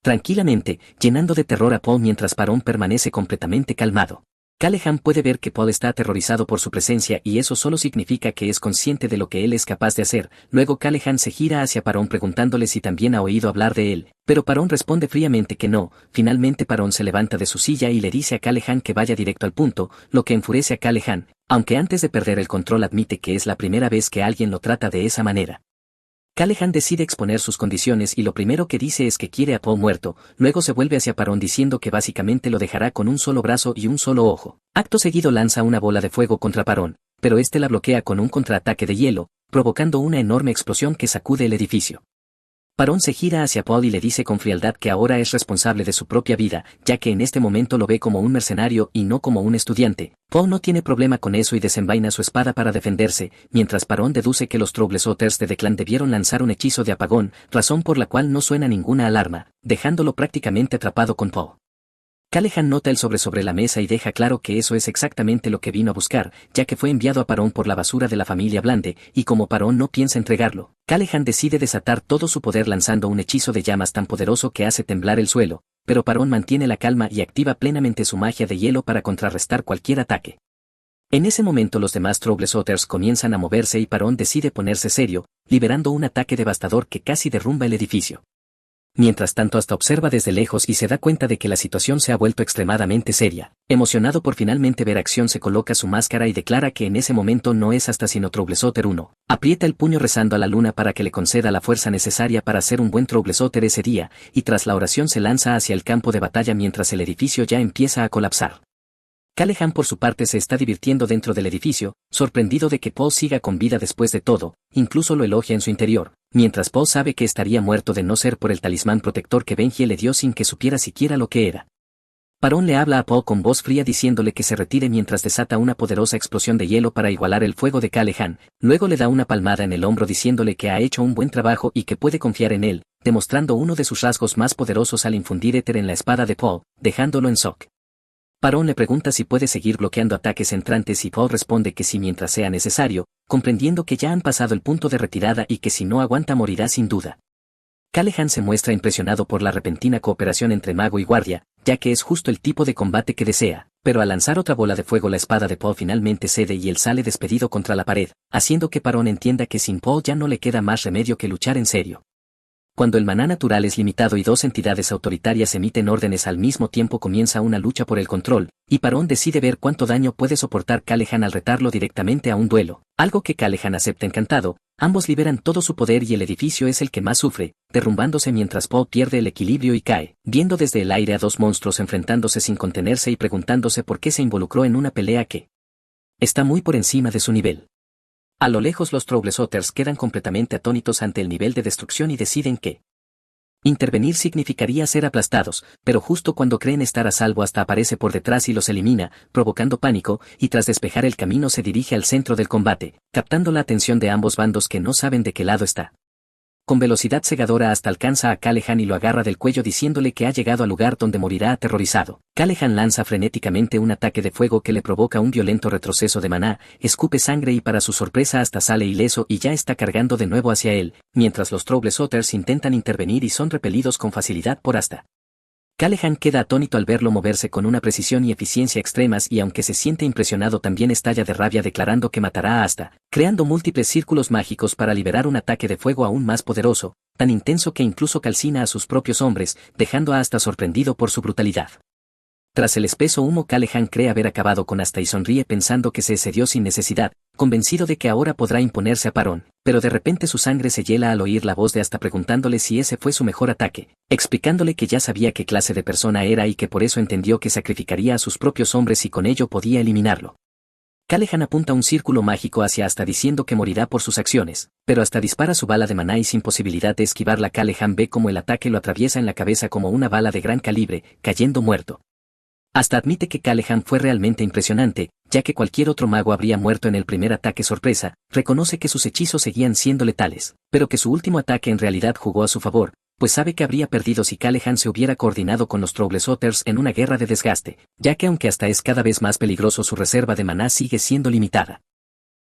tranquilamente, llenando de terror a Poe mientras Parón permanece completamente calmado. Calehan puede ver que Paul está aterrorizado por su presencia y eso solo significa que es consciente de lo que él es capaz de hacer. Luego Calehan se gira hacia Parón preguntándole si también ha oído hablar de él, pero Parón responde fríamente que no. Finalmente Parón se levanta de su silla y le dice a Calehan que vaya directo al punto, lo que enfurece a Calehan, aunque antes de perder el control admite que es la primera vez que alguien lo trata de esa manera. Calehan decide exponer sus condiciones y lo primero que dice es que quiere a Poe muerto, luego se vuelve hacia Parón diciendo que básicamente lo dejará con un solo brazo y un solo ojo. Acto seguido lanza una bola de fuego contra Parón, pero este la bloquea con un contraataque de hielo, provocando una enorme explosión que sacude el edificio. Parón se gira hacia Paul y le dice con frialdad que ahora es responsable de su propia vida, ya que en este momento lo ve como un mercenario y no como un estudiante. Paul no tiene problema con eso y desenvaina su espada para defenderse, mientras Parón deduce que los Troublesotters de Declan debieron lanzar un hechizo de apagón, razón por la cual no suena ninguna alarma, dejándolo prácticamente atrapado con Paul. Calehan nota el sobre la mesa y deja claro que eso es exactamente lo que vino a buscar, ya que fue enviado a Parón por la basura de la familia Blande, y como Parón no piensa entregarlo, Calehan decide desatar todo su poder lanzando un hechizo de llamas tan poderoso que hace temblar el suelo, pero Parón mantiene la calma y activa plenamente su magia de hielo para contrarrestar cualquier ataque. En ese momento los demás Troublesotters comienzan a moverse y Parón decide ponerse serio, liberando un ataque devastador que casi derrumba el edificio. Mientras tanto hasta observa desde lejos y se da cuenta de que la situación se ha vuelto extremadamente seria. Emocionado por finalmente ver acción se coloca su máscara y declara que en ese momento no es hasta sino Troublesotter 1. Aprieta el puño rezando a la luna para que le conceda la fuerza necesaria para ser un buen Troublesotter ese día, y tras la oración se lanza hacia el campo de batalla mientras el edificio ya empieza a colapsar. Calehan por su parte se está divirtiendo dentro del edificio, sorprendido de que Paul siga con vida después de todo, incluso lo elogia en su interior, mientras Paul sabe que estaría muerto de no ser por el talismán protector que Benji le dio sin que supiera siquiera lo que era. Parón le habla a Paul con voz fría diciéndole que se retire mientras desata una poderosa explosión de hielo para igualar el fuego de Calehan, luego le da una palmada en el hombro diciéndole que ha hecho un buen trabajo y que puede confiar en él, demostrando uno de sus rasgos más poderosos al infundir éter en la espada de Paul, dejándolo en shock. Parón le pregunta si puede seguir bloqueando ataques entrantes y Paul responde que sí mientras sea necesario, comprendiendo que ya han pasado el punto de retirada y que si no aguanta morirá sin duda. Calehan se muestra impresionado por la repentina cooperación entre mago y guardia, ya que es justo el tipo de combate que desea, pero al lanzar otra bola de fuego la espada de Paul finalmente cede y él sale despedido contra la pared, haciendo que Parón entienda que sin Paul ya no le queda más remedio que luchar en serio. Cuando el maná natural es limitado y dos entidades autoritarias emiten órdenes al mismo tiempo comienza una lucha por el control, y Parón decide ver cuánto daño puede soportar Callaghan al retarlo directamente a un duelo, algo que Callaghan acepta encantado. Ambos liberan todo su poder y el edificio es el que más sufre, derrumbándose mientras Poe pierde el equilibrio y cae, viendo desde el aire a dos monstruos enfrentándose sin contenerse y preguntándose por qué se involucró en una pelea que está muy por encima de su nivel. A lo lejos los Troubleshooters quedan completamente atónitos ante el nivel de destrucción y deciden que intervenir significaría ser aplastados, pero justo cuando creen estar a salvo hasta aparece por detrás y los elimina, provocando pánico, y tras despejar el camino se dirige al centro del combate, captando la atención de ambos bandos que no saben de qué lado está. Con velocidad cegadora hasta alcanza a Callaghan y lo agarra del cuello diciéndole que ha llegado al lugar donde morirá aterrorizado. Callaghan lanza frenéticamente un ataque de fuego que le provoca un violento retroceso de maná, escupe sangre y para su sorpresa hasta sale ileso y ya está cargando de nuevo hacia él, mientras los Troubleshooters intentan intervenir y son repelidos con facilidad por Asta. Callaghan queda atónito al verlo moverse con una precisión y eficiencia extremas y aunque se siente impresionado también estalla de rabia declarando que matará a Asta, creando múltiples círculos mágicos para liberar un ataque de fuego aún más poderoso, tan intenso que incluso calcina a sus propios hombres, dejando a Asta sorprendido por su brutalidad. Tras el espeso humo Callaghan cree haber acabado con Asta y sonríe pensando que se excedió sin necesidad, convencido de que ahora podrá imponerse a Parón, pero de repente su sangre se hiela al oír la voz de Asta preguntándole si ese fue su mejor ataque, explicándole que ya sabía qué clase de persona era y que por eso entendió que sacrificaría a sus propios hombres y con ello podía eliminarlo. Callaghan apunta un círculo mágico hacia Asta diciendo que morirá por sus acciones, pero Asta dispara su bala de maná y sin posibilidad de esquivarla Callaghan ve como el ataque lo atraviesa en la cabeza como una bala de gran calibre, cayendo muerto. Asta admite que Callaghan fue realmente impresionante, ya que cualquier otro mago habría muerto en el primer ataque sorpresa, reconoce que sus hechizos seguían siendo letales, pero que su último ataque en realidad jugó a su favor, pues sabe que habría perdido si Callaghan se hubiera coordinado con los Troubleshooters en una guerra de desgaste, ya que aunque Asta es cada vez más peligroso su reserva de maná sigue siendo limitada.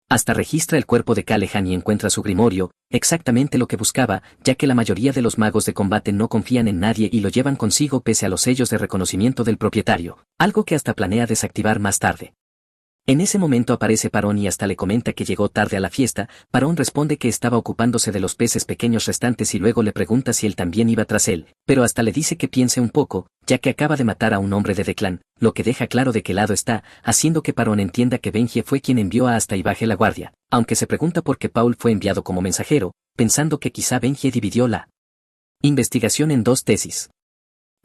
Asta registra el cuerpo de Callaghan y encuentra su grimorio, exactamente lo que buscaba, ya que la mayoría de los magos de combate no confían en nadie y lo llevan consigo pese a los sellos de reconocimiento del propietario, algo que Asta planea desactivar más tarde. En ese momento aparece Parón y Asta le comenta que llegó tarde a la fiesta. Parón responde que estaba ocupándose de los peces pequeños restantes y luego le pregunta si él también iba tras él, pero Asta le dice que piense un poco, ya que acaba de matar a un hombre de Declan, lo que deja claro de qué lado está, haciendo que Parón entienda que Benji fue quien envió a Asta y baje la guardia, aunque se pregunta por qué Paul fue enviado como mensajero, pensando que quizá Benji dividió la investigación en dos tesis.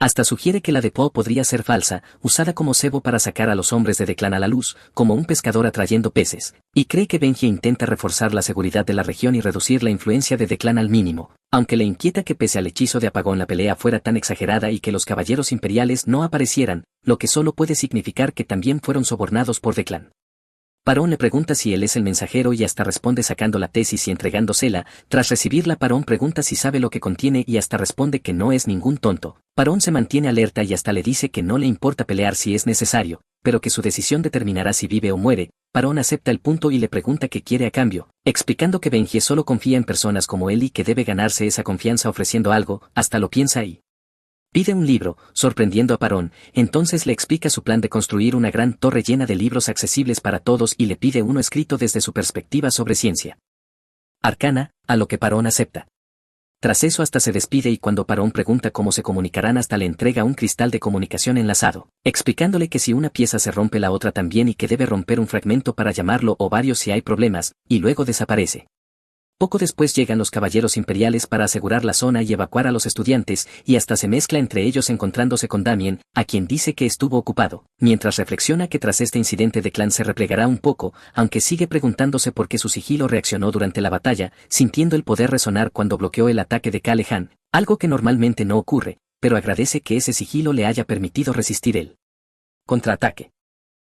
Asta sugiere que la de Poe podría ser falsa, usada como cebo para sacar a los hombres de Declan a la luz, como un pescador atrayendo peces, y cree que Benji intenta reforzar la seguridad de la región y reducir la influencia de Declan al mínimo, aunque le inquieta que pese al hechizo de apagón la pelea fuera tan exagerada y que los caballeros imperiales no aparecieran, lo que solo puede significar que también fueron sobornados por Declan. Parón le pregunta si él es el mensajero y Asta responde sacando la tesis y entregándosela. Tras recibirla Parón pregunta si sabe lo que contiene y Asta responde que no es ningún tonto. Parón se mantiene alerta y Asta le dice que no le importa pelear si es necesario, pero que su decisión determinará si vive o muere. Parón acepta el punto y le pregunta qué quiere a cambio, explicando que Benji solo confía en personas como él y que debe ganarse esa confianza ofreciendo algo. Asta lo piensa y pide un libro, sorprendiendo a Parón, entonces le explica su plan de construir una gran torre llena de libros accesibles para todos y le pide uno escrito desde su perspectiva sobre ciencia arcana, a lo que Parón acepta. Tras eso Asta se despide y cuando Parón pregunta cómo se comunicarán Asta le entrega un cristal de comunicación enlazado, explicándole que si una pieza se rompe la otra también y que debe romper un fragmento para llamarlo o varios si hay problemas, y luego desaparece. Poco después llegan los caballeros imperiales para asegurar la zona y evacuar a los estudiantes, y Asta se mezcla entre ellos encontrándose con Damien, a quien dice que estuvo ocupado, mientras reflexiona que tras este incidente Declan se replegará un poco, aunque sigue preguntándose por qué su sigilo reaccionó durante la batalla, sintiendo el poder resonar cuando bloqueó el ataque de Callaghan, algo que normalmente no ocurre, pero agradece que ese sigilo le haya permitido resistir el contraataque.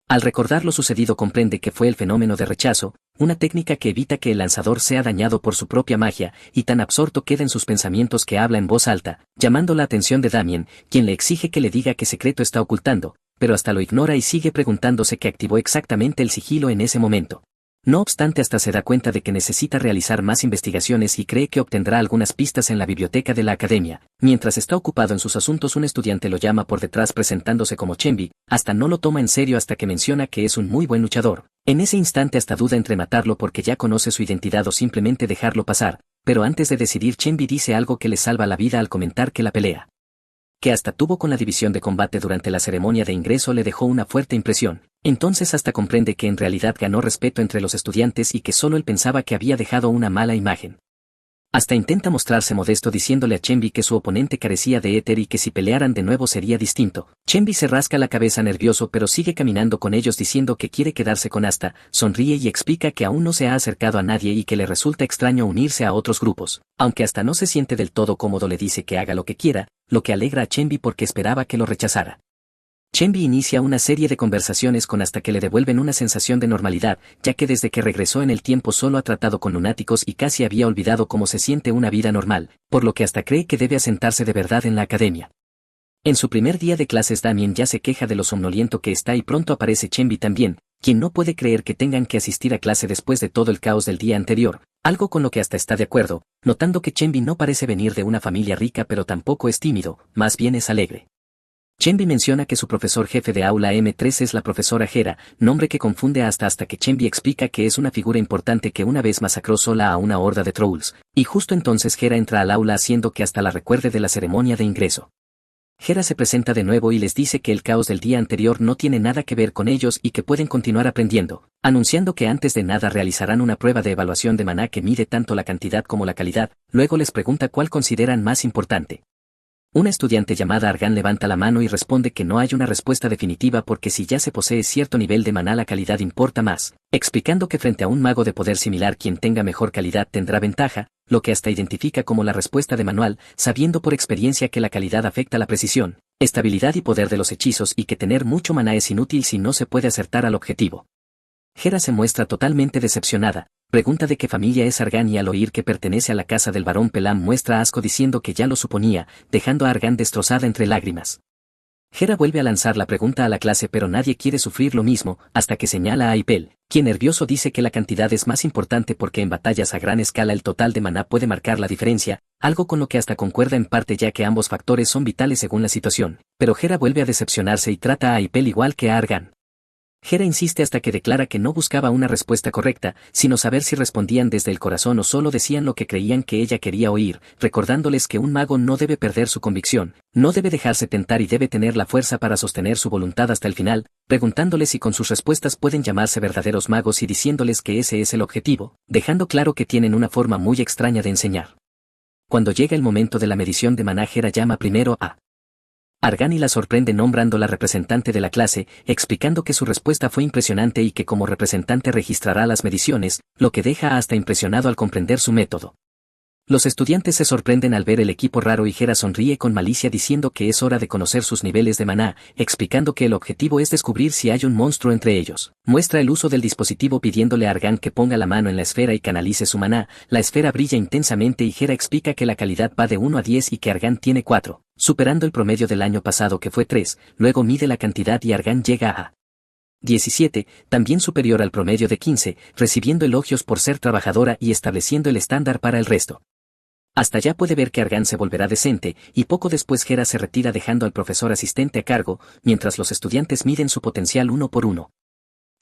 Al recordar lo sucedido comprende que fue el fenómeno de rechazo, una técnica que evita que el lanzador sea dañado por su propia magia, y tan absorto queda en sus pensamientos que habla en voz alta, llamando la atención de Damien, quien le exige que le diga qué secreto está ocultando, pero Asta lo ignora y sigue preguntándose qué activó exactamente el sigilo en ese momento. No obstante Asta se da cuenta de que necesita realizar más investigaciones y cree que obtendrá algunas pistas en la biblioteca de la academia. Mientras está ocupado en sus asuntos un estudiante lo llama por detrás presentándose como Chenvi. Asta no lo toma en serio hasta que menciona que es un muy buen luchador. En ese instante Asta duda entre matarlo porque ya conoce su identidad o simplemente dejarlo pasar, pero antes de decidir Chenbi dice algo que le salva la vida al comentar que la pelea que hasta tuvo con la división de combate durante la ceremonia de ingreso le dejó una fuerte impresión. Entonces hasta comprende que en realidad ganó respeto entre los estudiantes y que solo él pensaba que había dejado una mala imagen. Hasta intenta mostrarse modesto diciéndole a Chenbi que su oponente carecía de éter y que si pelearan de nuevo sería distinto. Chenbi se rasca la cabeza nervioso pero sigue caminando con ellos diciendo que quiere quedarse con Asta, sonríe y explica que aún no se ha acercado a nadie y que le resulta extraño unirse a otros grupos. Aunque Asta no se siente del todo cómodo le dice que haga lo que quiera, lo que alegra a Chenbi porque esperaba que lo rechazara. Chenbi inicia una serie de conversaciones con Asta que le devuelven una sensación de normalidad, ya que desde que regresó en el tiempo solo ha tratado con lunáticos y casi había olvidado cómo se siente una vida normal, por lo que hasta cree que debe asentarse de verdad en la academia. En su primer día de clases Damien ya se queja de lo somnoliento que está y pronto aparece Chenbi también, quien no puede creer que tengan que asistir a clase después de todo el caos del día anterior, algo con lo que hasta está de acuerdo, notando que Chenbi no parece venir de una familia rica pero tampoco es tímido, más bien es alegre. Chenbi menciona que su profesor jefe de aula M3 es la profesora Hera, nombre que confunde hasta que Chenbi explica que es una figura importante que una vez masacró sola a una horda de trolls, y justo entonces Hera entra al aula haciendo que hasta la recuerde de la ceremonia de ingreso. Hera se presenta de nuevo y les dice que el caos del día anterior no tiene nada que ver con ellos y que pueden continuar aprendiendo, anunciando que antes de nada realizarán una prueba de evaluación de maná que mide tanto la cantidad como la calidad, luego les pregunta cuál consideran más importante. Una estudiante llamada Argan levanta la mano y responde que no hay una respuesta definitiva porque si ya se posee cierto nivel de maná la calidad importa más, explicando que frente a un mago de poder similar quien tenga mejor calidad tendrá ventaja, lo que hasta identifica como la respuesta de manual, sabiendo por experiencia que la calidad afecta la precisión, estabilidad y poder de los hechizos y que tener mucho maná es inútil si no se puede acertar al objetivo. Hera se muestra totalmente decepcionada, pregunta de qué familia es Argan y al oír que pertenece a la casa del barón Pelam muestra asco diciendo que ya lo suponía, dejando a Argan destrozada entre lágrimas. Hera vuelve a lanzar la pregunta a la clase pero nadie quiere sufrir lo mismo, hasta que señala a Aipel, quien nervioso dice que la cantidad es más importante porque en batallas a gran escala el total de maná puede marcar la diferencia, algo con lo que hasta concuerda en parte ya que ambos factores son vitales según la situación, pero Hera vuelve a decepcionarse y trata a Aipel igual que a Argan. Hera insiste hasta que declara que no buscaba una respuesta correcta, sino saber si respondían desde el corazón o solo decían lo que creían que ella quería oír, recordándoles que un mago no debe perder su convicción, no debe dejarse tentar y debe tener la fuerza para sostener su voluntad hasta el final, preguntándoles si con sus respuestas pueden llamarse verdaderos magos y diciéndoles que ese es el objetivo, dejando claro que tienen una forma muy extraña de enseñar. Cuando llega el momento de la medición de maná Hera llama primero a Argan y la sorprende nombrándola representante de la clase, explicando que su respuesta fue impresionante y que como representante registrará las mediciones, lo que deja hasta impresionado al comprender su método. Los estudiantes se sorprenden al ver el equipo raro y Hera sonríe con malicia diciendo que es hora de conocer sus niveles de maná, explicando que el objetivo es descubrir si hay un monstruo entre ellos. Muestra el uso del dispositivo pidiéndole a Argan que ponga la mano en la esfera y canalice su maná, la esfera brilla intensamente y Hera explica que la calidad va de 1 a 10 y que Argan tiene 4, superando el promedio del año pasado que fue 3, luego mide la cantidad y Argan llega a 17, también superior al promedio de 15, recibiendo elogios por ser trabajadora y estableciendo el estándar para el resto. Hasta ya puede ver que Argan se volverá decente, y poco después Hera se retira dejando al profesor asistente a cargo, mientras los estudiantes miden su potencial uno por uno.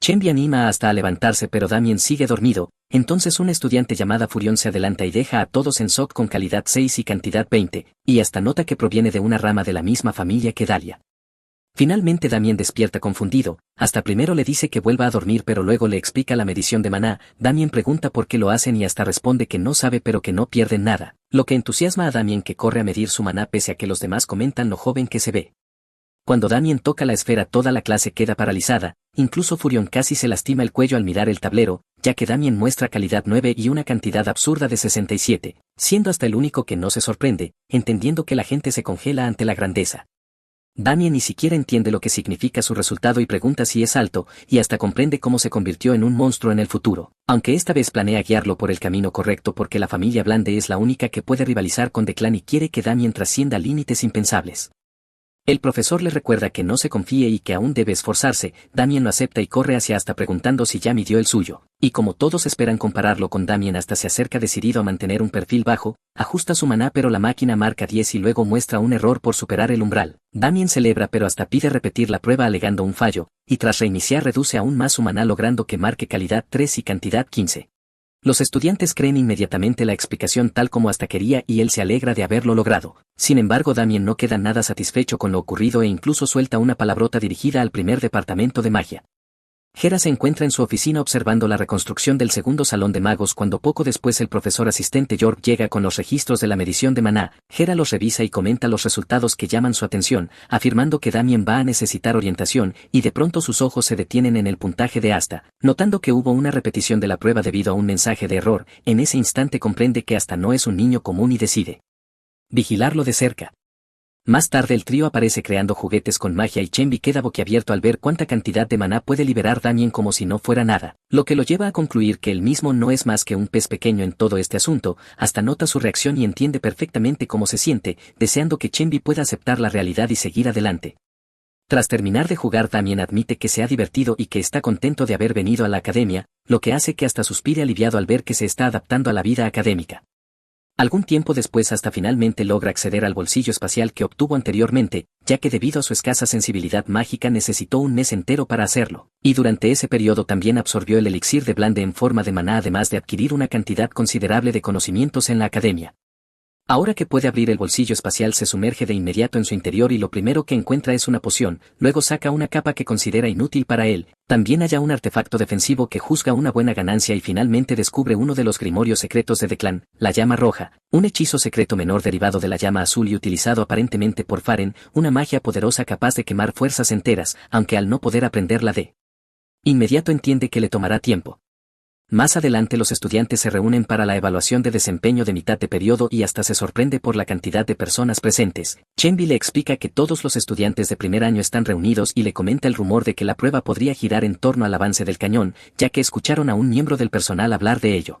Chenbi anima hasta a levantarse pero Damien sigue dormido, entonces una estudiante llamada Furion se adelanta y deja a todos en shock con calidad 6 y cantidad 20, y hasta nota que proviene de una rama de la misma familia que Dahlia. Finalmente Damien despierta confundido, hasta primero le dice que vuelva a dormir pero luego le explica la medición de maná, Damien pregunta por qué lo hacen y hasta responde que no sabe pero que no pierden nada, lo que entusiasma a Damien que corre a medir su maná pese a que los demás comentan lo joven que se ve. Cuando Damien toca la esfera toda la clase queda paralizada, incluso Furion casi se lastima el cuello al mirar el tablero, ya que Damien muestra calidad 9 y una cantidad absurda de 67, siendo hasta el único que no se sorprende, entendiendo que la gente se congela ante la grandeza. Damien ni siquiera entiende lo que significa su resultado y pregunta si es alto, y hasta comprende cómo se convirtió en un monstruo en el futuro, aunque esta vez planea guiarlo por el camino correcto porque la familia Blande es la única que puede rivalizar con Declan y quiere que Damien trascienda límites impensables. El profesor le recuerda que no se confíe y que aún debe esforzarse, Damien lo acepta y corre hacia hasta preguntando si ya midió el suyo, y como todos esperan compararlo con Damien hasta se acerca decidido a mantener un perfil bajo, ajusta su maná pero la máquina marca 10 y luego muestra un error por superar el umbral. Damien celebra pero hasta pide repetir la prueba alegando un fallo, y tras reiniciar reduce aún más su maná logrando que marque calidad 3 y cantidad 15. Los estudiantes creen inmediatamente la explicación tal como hasta quería y él se alegra de haberlo logrado. Sin embargo, Damien no queda nada satisfecho con lo ocurrido e incluso suelta una palabrota dirigida al primer departamento de magia. Hera se encuentra en su oficina observando la reconstrucción del segundo salón de magos cuando poco después el profesor asistente York llega con los registros de la medición de maná. Hera los revisa y comenta los resultados que llaman su atención, afirmando que Damien va a necesitar orientación, y de pronto sus ojos se detienen en el puntaje de Asta. Notando que hubo una repetición de la prueba debido a un mensaje de error, en ese instante comprende que Asta no es un niño común y decide vigilarlo de cerca. Más tarde el trío aparece creando juguetes con magia y Chenvi queda boquiabierto al ver cuánta cantidad de maná puede liberar Damien como si no fuera nada, lo que lo lleva a concluir que él mismo no es más que un pez pequeño en todo este asunto. Hasta nota su reacción y entiende perfectamente cómo se siente, deseando que Chenvi pueda aceptar la realidad y seguir adelante. Tras terminar de jugar, Damien admite que se ha divertido y que está contento de haber venido a la academia, lo que hace que hasta suspire aliviado al ver que se está adaptando a la vida académica. Algún tiempo después hasta finalmente logra acceder al bolsillo espacial que obtuvo anteriormente, ya que debido a su escasa sensibilidad mágica necesitó un mes entero para hacerlo, y durante ese periodo también absorbió el elixir de Blande en forma de maná además de adquirir una cantidad considerable de conocimientos en la academia. Ahora que puede abrir el bolsillo espacial se sumerge de inmediato en su interior y lo primero que encuentra es una poción, luego saca una capa que considera inútil para él, también halla un artefacto defensivo que juzga una buena ganancia y finalmente descubre uno de los grimorios secretos de Declan, la llama roja, un hechizo secreto menor derivado de la llama azul y utilizado aparentemente por Faren, una magia poderosa capaz de quemar fuerzas enteras, aunque al no poder aprenderla de inmediato entiende que le tomará tiempo. Más adelante los estudiantes se reúnen para la evaluación de desempeño de mitad de periodo y hasta se sorprende por la cantidad de personas presentes. Chenvi le explica que todos los estudiantes de primer año están reunidos y le comenta el rumor de que la prueba podría girar en torno al avance del cañón, ya que escucharon a un miembro del personal hablar de ello.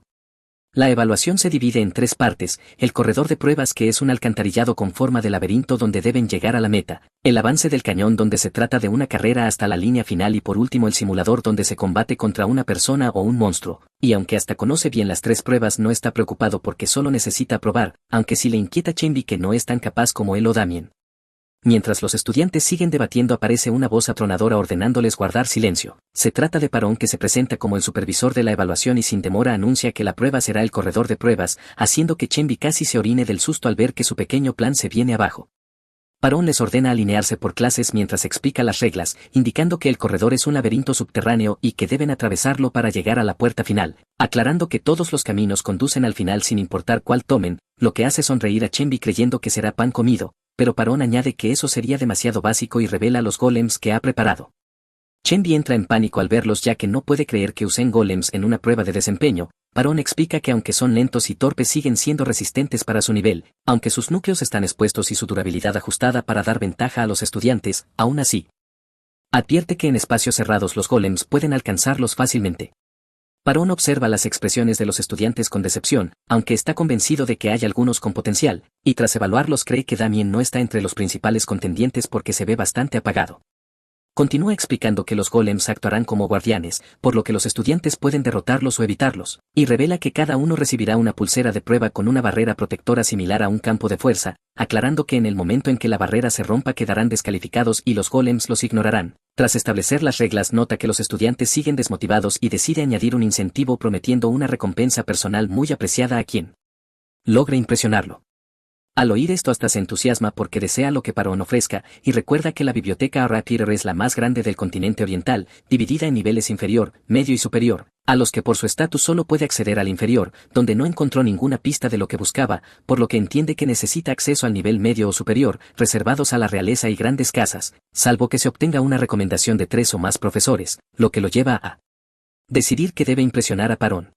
La evaluación se divide en 3 partes, el corredor de pruebas que es un alcantarillado con forma de laberinto donde deben llegar a la meta, el avance del cañón donde se trata de una carrera hasta la línea final y por último el simulador donde se combate contra una persona o un monstruo, y aunque hasta conoce bien las 3 pruebas no está preocupado porque solo necesita probar, aunque sí le inquieta Chenvi que no es tan capaz como él o Damien. Mientras los estudiantes siguen debatiendo aparece una voz atronadora ordenándoles guardar silencio. Se trata de Parón que se presenta como el supervisor de la evaluación y sin demora anuncia que la prueba será el corredor de pruebas, haciendo que Chenvi casi se orine del susto al ver que su pequeño plan se viene abajo. Parón les ordena alinearse por clases mientras explica las reglas, indicando que el corredor es un laberinto subterráneo y que deben atravesarlo para llegar a la puerta final, aclarando que todos los caminos conducen al final sin importar cuál tomen, lo que hace sonreír a Chenvi creyendo que será pan comido, pero Parón añade que eso sería demasiado básico y revela los golems que ha preparado. Chenvi entra en pánico al verlos ya que no puede creer que usen golems en una prueba de desempeño. Parón explica que aunque son lentos y torpes siguen siendo resistentes para su nivel, aunque sus núcleos están expuestos y su durabilidad ajustada para dar ventaja a los estudiantes, aún así. Advierte que en espacios cerrados los golems pueden alcanzarlos fácilmente. Parón observa las expresiones de los estudiantes con decepción, aunque está convencido de que hay algunos con potencial, y tras evaluarlos cree que Damien no está entre los principales contendientes porque se ve bastante apagado. Continúa explicando que los golems actuarán como guardianes, por lo que los estudiantes pueden derrotarlos o evitarlos, y revela que cada uno recibirá una pulsera de prueba con una barrera protectora similar a un campo de fuerza, aclarando que en el momento en que la barrera se rompa quedarán descalificados y los golems los ignorarán. Tras establecer las reglas nota que los estudiantes siguen desmotivados y decide añadir un incentivo prometiendo una recompensa personal muy apreciada a quien logre impresionarlo. Al oír esto hasta se entusiasma porque desea lo que Parón ofrezca y recuerda que la biblioteca Arrakir es la más grande del continente oriental, dividida en niveles inferior, medio y superior, a los que por su estatus solo puede acceder al inferior, donde no encontró ninguna pista de lo que buscaba, por lo que entiende que necesita acceso al nivel medio o superior, reservados a la realeza y grandes casas, salvo que se obtenga una recomendación de 3 o más profesores, lo que lo lleva a decidir que debe impresionar a Parón.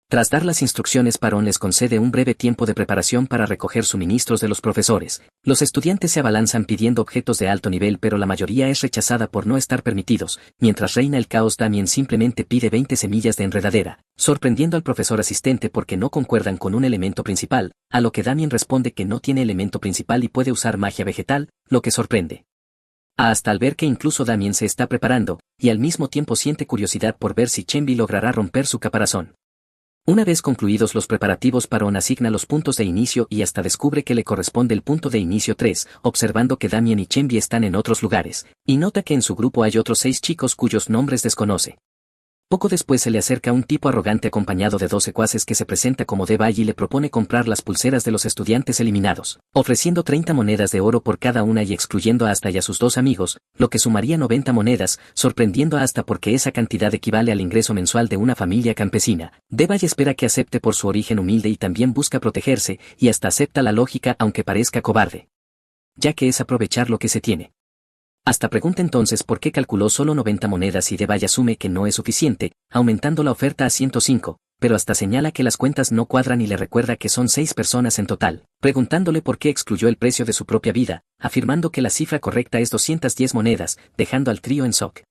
Tras dar las instrucciones, Parón les concede un breve tiempo de preparación para recoger suministros de los profesores. Los estudiantes se abalanzan pidiendo objetos de alto nivel pero la mayoría es rechazada por no estar permitidos. Mientras reina el caos, Damien simplemente pide 20 semillas de enredadera, sorprendiendo al profesor asistente porque no concuerdan con un elemento principal, a lo que Damien responde que no tiene elemento principal y puede usar magia vegetal, lo que sorprende. Hasta al ver que incluso Damien se está preparando, y al mismo tiempo siente curiosidad por ver si Chenvi logrará romper su caparazón. Una vez concluidos los preparativos, Parón asigna los puntos de inicio y hasta descubre que le corresponde el punto de inicio 3, observando que Damien y Chenvi están en otros lugares, y nota que en su grupo hay otros 6 chicos cuyos nombres desconoce. Poco después se le acerca un tipo arrogante acompañado de 2 secuaces que se presenta como Debay y le propone comprar las pulseras de los estudiantes eliminados, ofreciendo 30 monedas de oro por cada una y excluyendo a Asta y a sus 2 amigos, lo que sumaría 90 monedas, sorprendiendo a Asta porque esa cantidad equivale al ingreso mensual de una familia campesina. Debay espera que acepte por su origen humilde y también busca protegerse, y hasta acepta la lógica aunque parezca cobarde, ya que es aprovechar lo que se tiene. Hasta pregunta entonces por qué calculó solo 90 monedas y Debay asume que no es suficiente, aumentando la oferta a 105, pero hasta señala que las cuentas no cuadran y le recuerda que son 6 personas en total, preguntándole por qué excluyó el precio de su propia vida, afirmando que la cifra correcta es 210 monedas, dejando al trío en shock.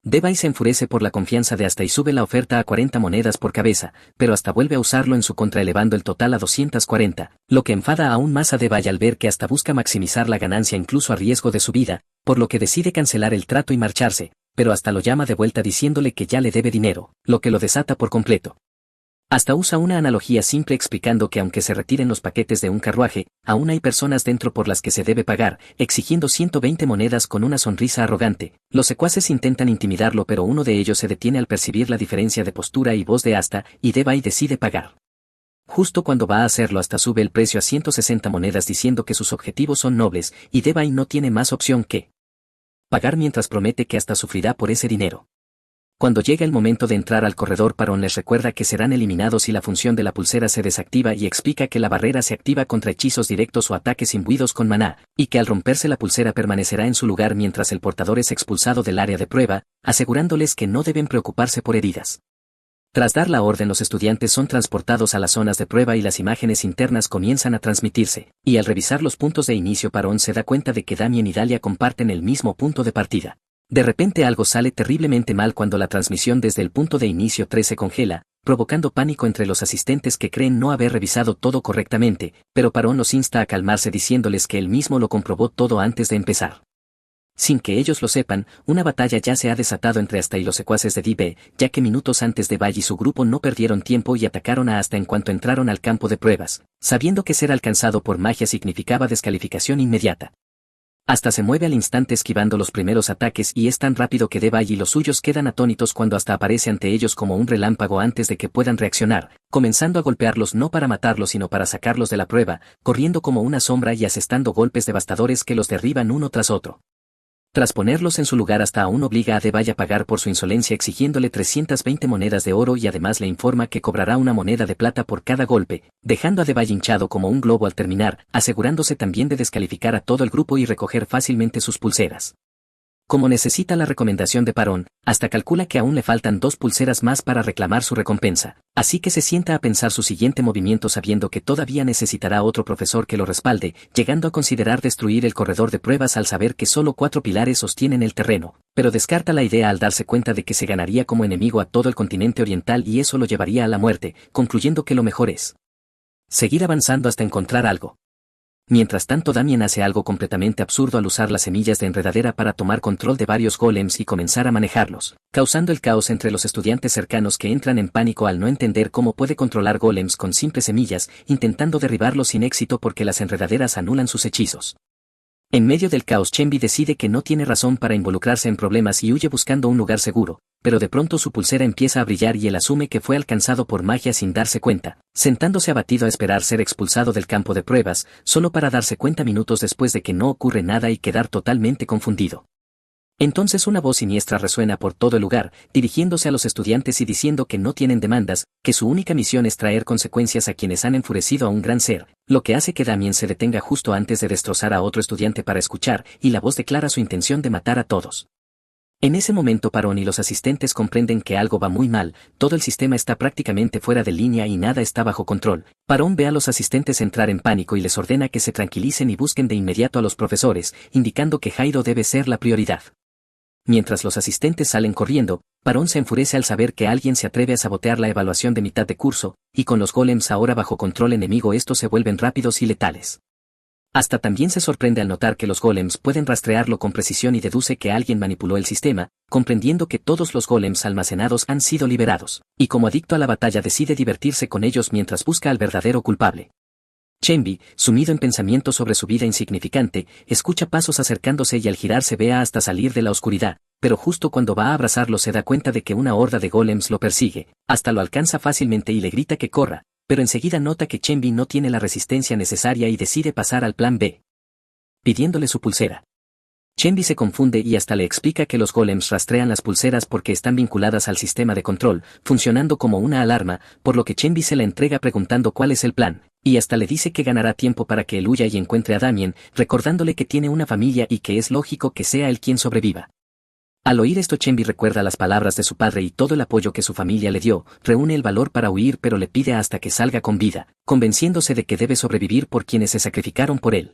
Debay se enfurece por la confianza de Asta y sube la oferta a 40 monedas por cabeza, pero Asta vuelve a usarlo en su contra elevando el total a 240, lo que enfada aún más a Debay al ver que Asta busca maximizar la ganancia incluso a riesgo de su vida, por lo que decide cancelar el trato y marcharse, pero Asta lo llama de vuelta diciéndole que ya le debe dinero, lo que lo desata por completo. Hasta usa una analogía simple explicando que aunque se retiren los paquetes de un carruaje, aún hay personas dentro por las que se debe pagar, exigiendo 120 monedas con una sonrisa arrogante. Los secuaces intentan intimidarlo pero uno de ellos se detiene al percibir la diferencia de postura y voz de Asta, y Debay decide pagar. Justo cuando va a hacerlo Asta sube el precio a 160 monedas diciendo que sus objetivos son nobles, y Debay no tiene más opción que pagar mientras promete que Asta sufrirá por ese dinero. Cuando llega el momento de entrar al corredor, Parón les recuerda que serán eliminados si la función de la pulsera se desactiva y explica que la barrera se activa contra hechizos directos o ataques imbuidos con maná, y que al romperse la pulsera permanecerá en su lugar mientras el portador es expulsado del área de prueba, asegurándoles que no deben preocuparse por heridas. Tras dar la orden, los estudiantes son transportados a las zonas de prueba y las imágenes internas comienzan a transmitirse, y al revisar los puntos de inicio Parón se da cuenta de que Damien y Dalia comparten el mismo punto de partida. De repente algo sale terriblemente mal cuando la transmisión desde el punto de inicio 3 se congela, provocando pánico entre los asistentes que creen no haber revisado todo correctamente, pero Parón los insta a calmarse diciéndoles que él mismo lo comprobó todo antes de empezar. Sin que ellos lo sepan, una batalla ya se ha desatado entre Asta y los secuaces de Debay, ya que minutos antes Debay y su grupo no perdieron tiempo y atacaron a Asta en cuanto entraron al campo de pruebas, sabiendo que ser alcanzado por magia significaba descalificación inmediata. Asta se mueve al instante esquivando los primeros ataques y es tan rápido que Debay y los suyos quedan atónitos cuando Asta aparece ante ellos como un relámpago antes de que puedan reaccionar, comenzando a golpearlos no para matarlos sino para sacarlos de la prueba, corriendo como una sombra y asestando golpes devastadores que los derriban uno tras otro. Tras ponerlos en su lugar, Asta aún obliga a Debay a pagar por su insolencia exigiéndole 320 monedas de oro y además le informa que cobrará una moneda de plata por cada golpe, dejando a Debay hinchado como un globo al terminar, asegurándose también de descalificar a todo el grupo y recoger fácilmente sus pulseras. Como necesita la recomendación de Parón, Asta calcula que aún le faltan 2 pulseras más para reclamar su recompensa, así que se sienta a pensar su siguiente movimiento sabiendo que todavía necesitará otro profesor que lo respalde, llegando a considerar destruir el corredor de pruebas al saber que solo 4 pilares sostienen el terreno, pero descarta la idea al darse cuenta de que se ganaría como enemigo a todo el continente oriental y eso lo llevaría a la muerte, concluyendo que lo mejor es seguir avanzando hasta encontrar algo. Mientras tanto Damien hace algo completamente absurdo al usar las semillas de enredadera para tomar control de varios golems y comenzar a manejarlos, causando el caos entre los estudiantes cercanos que entran en pánico al no entender cómo puede controlar golems con simples semillas, intentando derribarlos sin éxito porque las enredaderas anulan sus hechizos. En medio del caos Chenvi decide que no tiene razón para involucrarse en problemas y huye buscando un lugar seguro, pero de pronto su pulsera empieza a brillar y él asume que fue alcanzado por magia sin darse cuenta, sentándose abatido a esperar ser expulsado del campo de pruebas, solo para darse cuenta minutos después de que no ocurre nada y quedar totalmente confundido. Entonces una voz siniestra resuena por todo el lugar, dirigiéndose a los estudiantes y diciendo que no tienen demandas, que su única misión es traer consecuencias a quienes han enfurecido a un gran ser, lo que hace que Damien se detenga justo antes de destrozar a otro estudiante para escuchar, y la voz declara su intención de matar a todos. En ese momento Parón y los asistentes comprenden que algo va muy mal, todo el sistema está prácticamente fuera de línea y nada está bajo control. Parón ve a los asistentes entrar en pánico y les ordena que se tranquilicen y busquen de inmediato a los profesores, indicando que Jairo debe ser la prioridad. Mientras los asistentes salen corriendo, Parón se enfurece al saber que alguien se atreve a sabotear la evaluación de mitad de curso, y con los golems ahora bajo control enemigo estos se vuelven rápidos y letales. Asta también se sorprende al notar que los golems pueden rastrearlo con precisión y deduce que alguien manipuló el sistema, comprendiendo que todos los golems almacenados han sido liberados, y como adicto a la batalla decide divertirse con ellos mientras busca al verdadero culpable. Chenvi, sumido en pensamientos sobre su vida insignificante, escucha pasos acercándose y al girarse ve a Asta salir de la oscuridad, pero justo cuando va a abrazarlo se da cuenta de que una horda de golems lo persigue, hasta lo alcanza fácilmente y le grita que corra, pero enseguida nota que Chenvi no tiene la resistencia necesaria y decide pasar al plan B, pidiéndole su pulsera. Chenvi se confunde y hasta le explica que los golems rastrean las pulseras porque están vinculadas al sistema de control, funcionando como una alarma, por lo que Chenvi se la entrega preguntando cuál es el plan, y hasta le dice que ganará tiempo para que él huya y encuentre a Damien, recordándole que tiene una familia y que es lógico que sea él quien sobreviva. Al oír esto Chenvi recuerda las palabras de su padre y todo el apoyo que su familia le dio, reúne el valor para huir pero le pide hasta que salga con vida, convenciéndose de que debe sobrevivir por quienes se sacrificaron por él.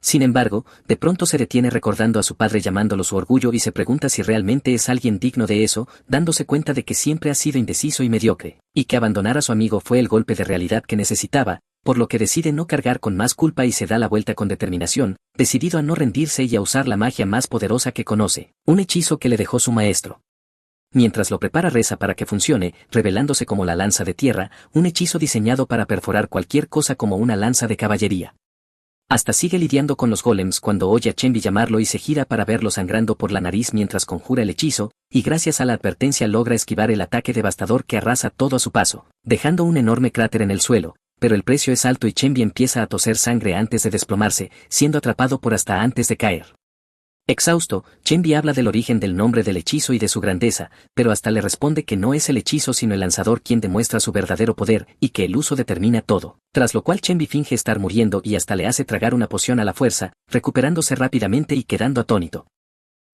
Sin embargo, de pronto se detiene recordando a su padre llamándolo su orgullo y se pregunta si realmente es alguien digno de eso, dándose cuenta de que siempre ha sido indeciso y mediocre, y que abandonar a su amigo fue el golpe de realidad que necesitaba, por lo que decide no cargar con más culpa y se da la vuelta con determinación, decidido a no rendirse y a usar la magia más poderosa que conoce, un hechizo que le dejó su maestro. Mientras lo prepara reza para que funcione, revelándose como la lanza de tierra, un hechizo diseñado para perforar cualquier cosa como una lanza de caballería. Hasta sigue lidiando con los golems cuando oye a Chenvi llamarlo y se gira para verlo sangrando por la nariz mientras conjura el hechizo, y gracias a la advertencia logra esquivar el ataque devastador que arrasa todo a su paso, dejando un enorme cráter en el suelo, pero el precio es alto y Chenvi empieza a toser sangre antes de desplomarse, siendo atrapado por hasta antes de caer. Exhausto, Chenvi habla del origen del nombre del hechizo y de su grandeza, pero hasta le responde que no es el hechizo sino el lanzador quien demuestra su verdadero poder y que el uso determina todo, tras lo cual Chenvi finge estar muriendo y hasta le hace tragar una poción a la fuerza, recuperándose rápidamente y quedando atónito.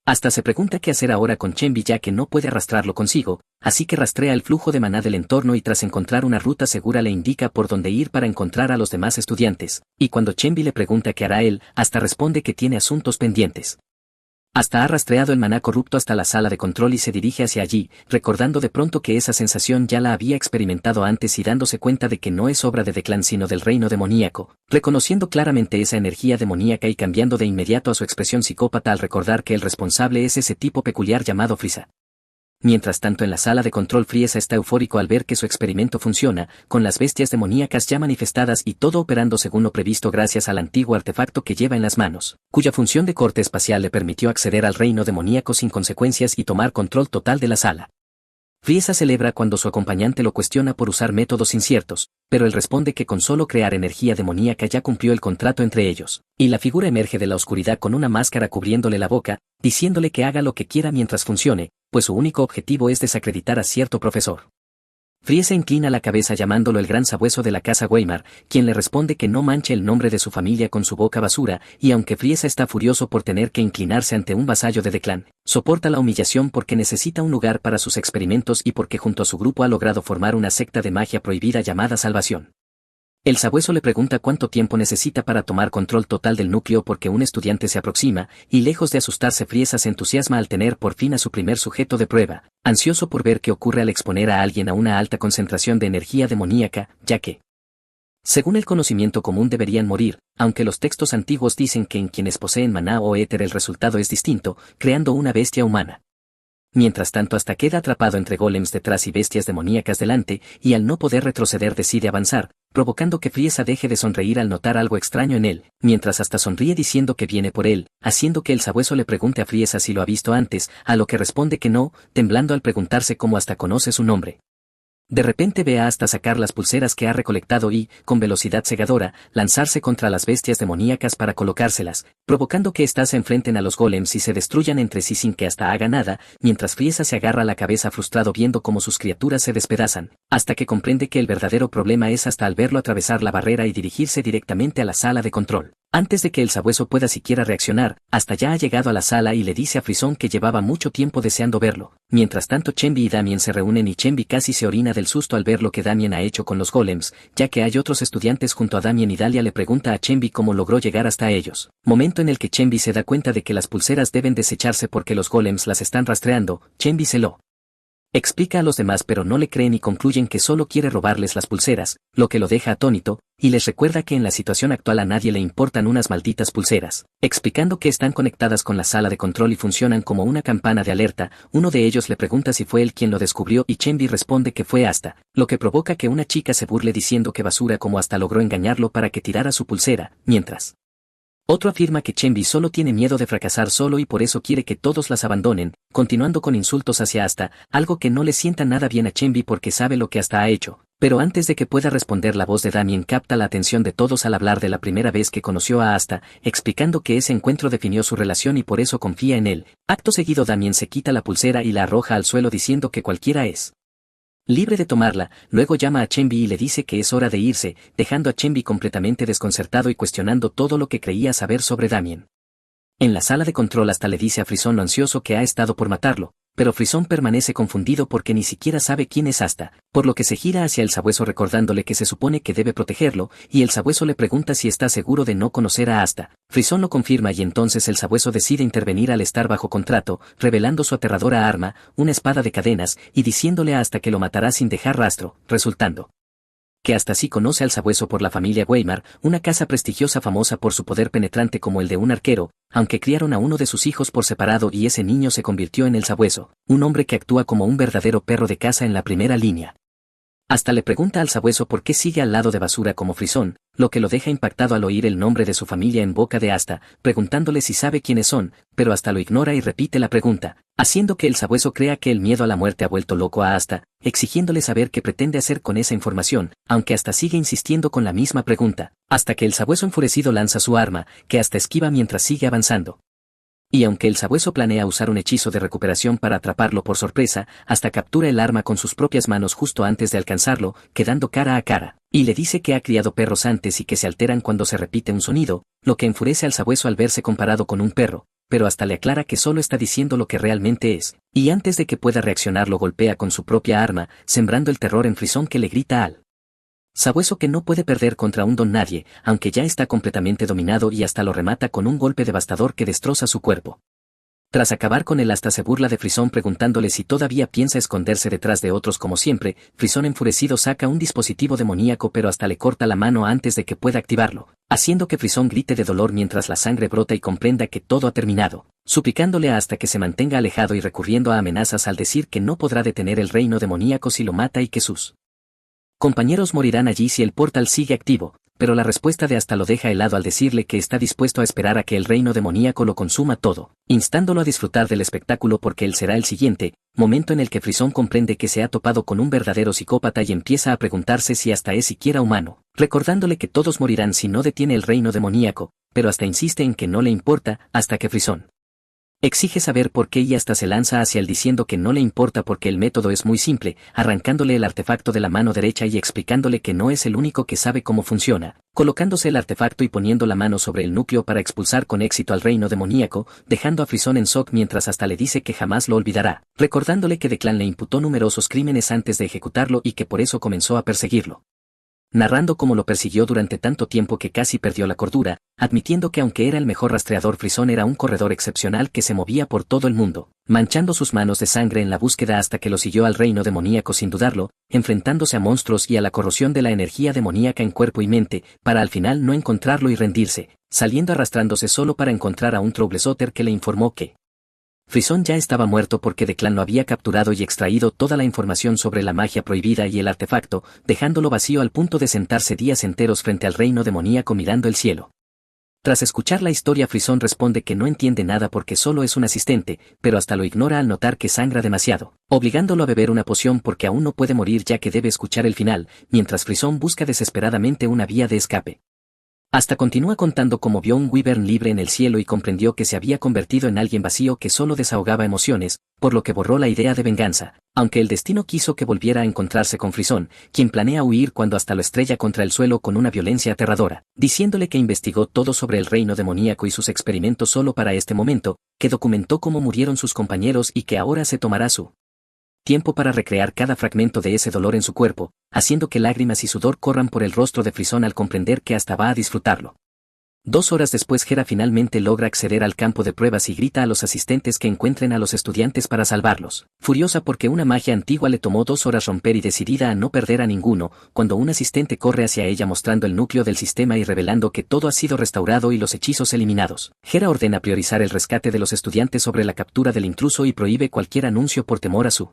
Hasta se pregunta qué hacer ahora con Chenvi ya que no puede arrastrarlo consigo, así que rastrea el flujo de maná del entorno y tras encontrar una ruta segura le indica por dónde ir para encontrar a los demás estudiantes, y cuando Chenvi le pregunta qué hará él, hasta responde que tiene asuntos pendientes. Hasta ha rastreado el maná corrupto hasta la sala de control y se dirige hacia allí, recordando de pronto que esa sensación ya la había experimentado antes y dándose cuenta de que no es obra de Declan sino del reino demoníaco, reconociendo claramente esa energía demoníaca y cambiando de inmediato a su expresión psicópata al recordar que el responsable es ese tipo peculiar llamado Frieza. Mientras tanto en la sala de control Frieza está eufórico al ver que su experimento funciona, con las bestias demoníacas ya manifestadas y todo operando según lo previsto gracias al antiguo artefacto que lleva en las manos, cuya función de corte espacial le permitió acceder al reino demoníaco sin consecuencias y tomar control total de la sala. Frieza celebra cuando su acompañante lo cuestiona por usar métodos inciertos, pero él responde que con solo crear energía demoníaca ya cumplió el contrato entre ellos, y la figura emerge de la oscuridad con una máscara cubriéndole la boca, diciéndole que haga lo que quiera mientras funcione, pues su único objetivo es desacreditar a cierto profesor. Frieza inclina la cabeza llamándolo el gran sabueso de la casa Weimar, quien le responde que no manche el nombre de su familia con su boca basura, y aunque Frieza está furioso por tener que inclinarse ante un vasallo de Declan, soporta la humillación porque necesita un lugar para sus experimentos y porque junto a su grupo ha logrado formar una secta de magia prohibida llamada Salvación. El sabueso le pregunta cuánto tiempo necesita para tomar control total del núcleo porque un estudiante se aproxima, y lejos de asustarse Frieza se entusiasma al tener por fin a su primer sujeto de prueba, ansioso por ver qué ocurre al exponer a alguien a una alta concentración de energía demoníaca, ya que, según el conocimiento común deberían morir, aunque los textos antiguos dicen que en quienes poseen maná o éter el resultado es distinto, creando una bestia humana. Mientras tanto hasta queda atrapado entre golems detrás y bestias demoníacas delante, y al no poder retroceder decide avanzar, provocando que Frieza deje de sonreír al notar algo extraño en él, mientras hasta sonríe diciendo que viene por él, haciendo que el sabueso le pregunte a Frieza si lo ha visto antes, a lo que responde que no, temblando al preguntarse cómo hasta conoce su nombre. De repente ve a hasta sacar las pulseras que ha recolectado y, con velocidad cegadora, lanzarse contra las bestias demoníacas para colocárselas, provocando que éstas se enfrenten a los golems y se destruyan entre sí sin que hasta haga nada, mientras Frieza se agarra la cabeza frustrado viendo cómo sus criaturas se despedazan, hasta que comprende que el verdadero problema es hasta al verlo atravesar la barrera y dirigirse directamente a la sala de control. Antes de que el sabueso pueda siquiera reaccionar, hasta ya ha llegado a la sala y le dice a Frisón que llevaba mucho tiempo deseando verlo. Mientras tanto Chenvi y Damien se reúnen y Chenvi casi se orina del susto al ver lo que Damien ha hecho con los golems, ya que hay otros estudiantes junto a Damien y Dalia le pregunta a Chenvi cómo logró llegar hasta ellos. Momento en el que Chenvi se da cuenta de que las pulseras deben desecharse porque los golems las están rastreando, Chenvi se lo explica a los demás pero no le creen y concluyen que solo quiere robarles las pulseras, lo que lo deja atónito, y les recuerda que en la situación actual a nadie le importan unas malditas pulseras, explicando que están conectadas con la sala de control y funcionan como una campana de alerta. Uno de ellos le pregunta si fue él quien lo descubrió y Chenvi responde que fue Asta, lo que provoca que una chica se burle diciendo que basura como Asta logró engañarlo para que tirara su pulsera, mientras Otro afirma que Chenvi solo tiene miedo de fracasar solo y por eso quiere que todos las abandonen, continuando con insultos hacia Asta, algo que no le sienta nada bien a Chenvi porque sabe lo que Asta ha hecho. Pero antes de que pueda responder, la voz de Damien capta la atención de todos al hablar de la primera vez que conoció a Asta, explicando que ese encuentro definió su relación y por eso confía en él. Acto seguido Damien se quita la pulsera y la arroja al suelo diciendo que cualquiera es libre de tomarla, luego llama a Chenvi y le dice que es hora de irse, dejando a Chenvi completamente desconcertado y cuestionando todo lo que creía saber sobre Damien. En la sala de control Asta le dice a Frisón lo ansioso que ha estado por matarlo, pero Frisón permanece confundido porque ni siquiera sabe quién es Asta, por lo que se gira hacia el sabueso recordándole que se supone que debe protegerlo, y el sabueso le pregunta si está seguro de no conocer a Asta. Frisón lo confirma y entonces el sabueso decide intervenir al estar bajo contrato, revelando su aterradora arma, una espada de cadenas, y diciéndole a Asta que lo matará sin dejar rastro, resultando que hasta sí conoce al sabueso por la familia Weimar, una casa prestigiosa famosa por su poder penetrante como el de un arquero, aunque criaron a uno de sus hijos por separado y ese niño se convirtió en el sabueso, un hombre que actúa como un verdadero perro de caza en la primera línea. Hasta le pregunta al sabueso por qué sigue al lado de Basura como Frisón, lo que lo deja impactado al oír el nombre de su familia en boca de Asta, preguntándole si sabe quiénes son, pero Asta lo ignora y repite la pregunta, haciendo que el sabueso crea que el miedo a la muerte ha vuelto loco a Asta, exigiéndole saber qué pretende hacer con esa información, aunque Asta sigue insistiendo con la misma pregunta, hasta que el sabueso enfurecido lanza su arma, que Asta esquiva mientras sigue avanzando. Y aunque el sabueso planea usar un hechizo de recuperación para atraparlo por sorpresa, Asta captura el arma con sus propias manos justo antes de alcanzarlo, quedando cara a cara, y le dice que ha criado perros antes y que se alteran cuando se repite un sonido, lo que enfurece al sabueso al verse comparado con un perro, pero Asta le aclara que solo está diciendo lo que realmente es, y antes de que pueda reaccionar lo golpea con su propia arma, sembrando el terror en Frisón que le grita al sabueso que no puede perder contra un don nadie, aunque ya está completamente dominado y hasta lo remata con un golpe devastador que destroza su cuerpo. Tras acabar con él Asta se burla de Frisón preguntándole si todavía piensa esconderse detrás de otros como siempre. Frisón enfurecido saca un dispositivo demoníaco pero Asta le corta la mano antes de que pueda activarlo, haciendo que Frisón grite de dolor mientras la sangre brota y comprenda que todo ha terminado, suplicándole a Asta que se mantenga alejado y recurriendo a amenazas al decir que no podrá detener el reino demoníaco si lo mata y que sus compañeros morirán allí si el portal sigue activo, pero la respuesta de Asta lo deja helado al decirle que está dispuesto a esperar a que el reino demoníaco lo consuma todo, instándolo a disfrutar del espectáculo porque él será el siguiente, momento en el que Frisón comprende que se ha topado con un verdadero psicópata y empieza a preguntarse si Asta es siquiera humano, recordándole que todos morirán si no detiene el reino demoníaco, pero Asta insiste en que no le importa, hasta que Frisón exige saber por qué y hasta se lanza hacia él diciendo que no le importa porque el método es muy simple, arrancándole el artefacto de la mano derecha y explicándole que no es el único que sabe cómo funciona, colocándose el artefacto y poniendo la mano sobre el núcleo para expulsar con éxito al reino demoníaco, dejando a Frisón en shock mientras hasta le dice que jamás lo olvidará, recordándole que Declan le imputó numerosos crímenes antes de ejecutarlo y que por eso comenzó a perseguirlo. Narrando cómo lo persiguió durante tanto tiempo que casi perdió la cordura, admitiendo que aunque era el mejor rastreador Frisón era un corredor excepcional que se movía por todo el mundo, manchando sus manos de sangre en la búsqueda hasta que lo siguió al reino demoníaco sin dudarlo, enfrentándose a monstruos y a la corrosión de la energía demoníaca en cuerpo y mente, para al final no encontrarlo y rendirse, saliendo arrastrándose solo para encontrar a un Troublesotter que le informó que Frisón ya estaba muerto porque Declan lo había capturado y extraído toda la información sobre la magia prohibida y el artefacto, dejándolo vacío al punto de sentarse días enteros frente al reino demoníaco mirando el cielo. Tras escuchar la historia Frisón responde que no entiende nada porque solo es un asistente, pero hasta lo ignora al notar que sangra demasiado, obligándolo a beber una poción porque aún no puede morir ya que debe escuchar el final, mientras Frisón busca desesperadamente una vía de escape. Hasta continúa contando cómo vio un wyvern libre en el cielo y comprendió que se había convertido en alguien vacío que solo desahogaba emociones, por lo que borró la idea de venganza, aunque el destino quiso que volviera a encontrarse con Frisón, quien planea huir cuando hasta lo estrella contra el suelo con una violencia aterradora, diciéndole que investigó todo sobre el reino demoníaco y sus experimentos solo para este momento, que documentó cómo murieron sus compañeros y que ahora se tomará su tiempo para recrear cada fragmento de ese dolor en su cuerpo, haciendo que lágrimas y sudor corran por el rostro de Frisón al comprender que hasta va a disfrutarlo. 2 horas después Hera finalmente logra acceder al campo de pruebas y grita a los asistentes que encuentren a los estudiantes para salvarlos, furiosa porque una magia antigua le tomó 2 horas romper y decidida a no perder a ninguno, cuando un asistente corre hacia ella mostrando el núcleo del sistema y revelando que todo ha sido restaurado y los hechizos eliminados. Hera ordena priorizar el rescate de los estudiantes sobre la captura del intruso y prohíbe cualquier anuncio por temor a su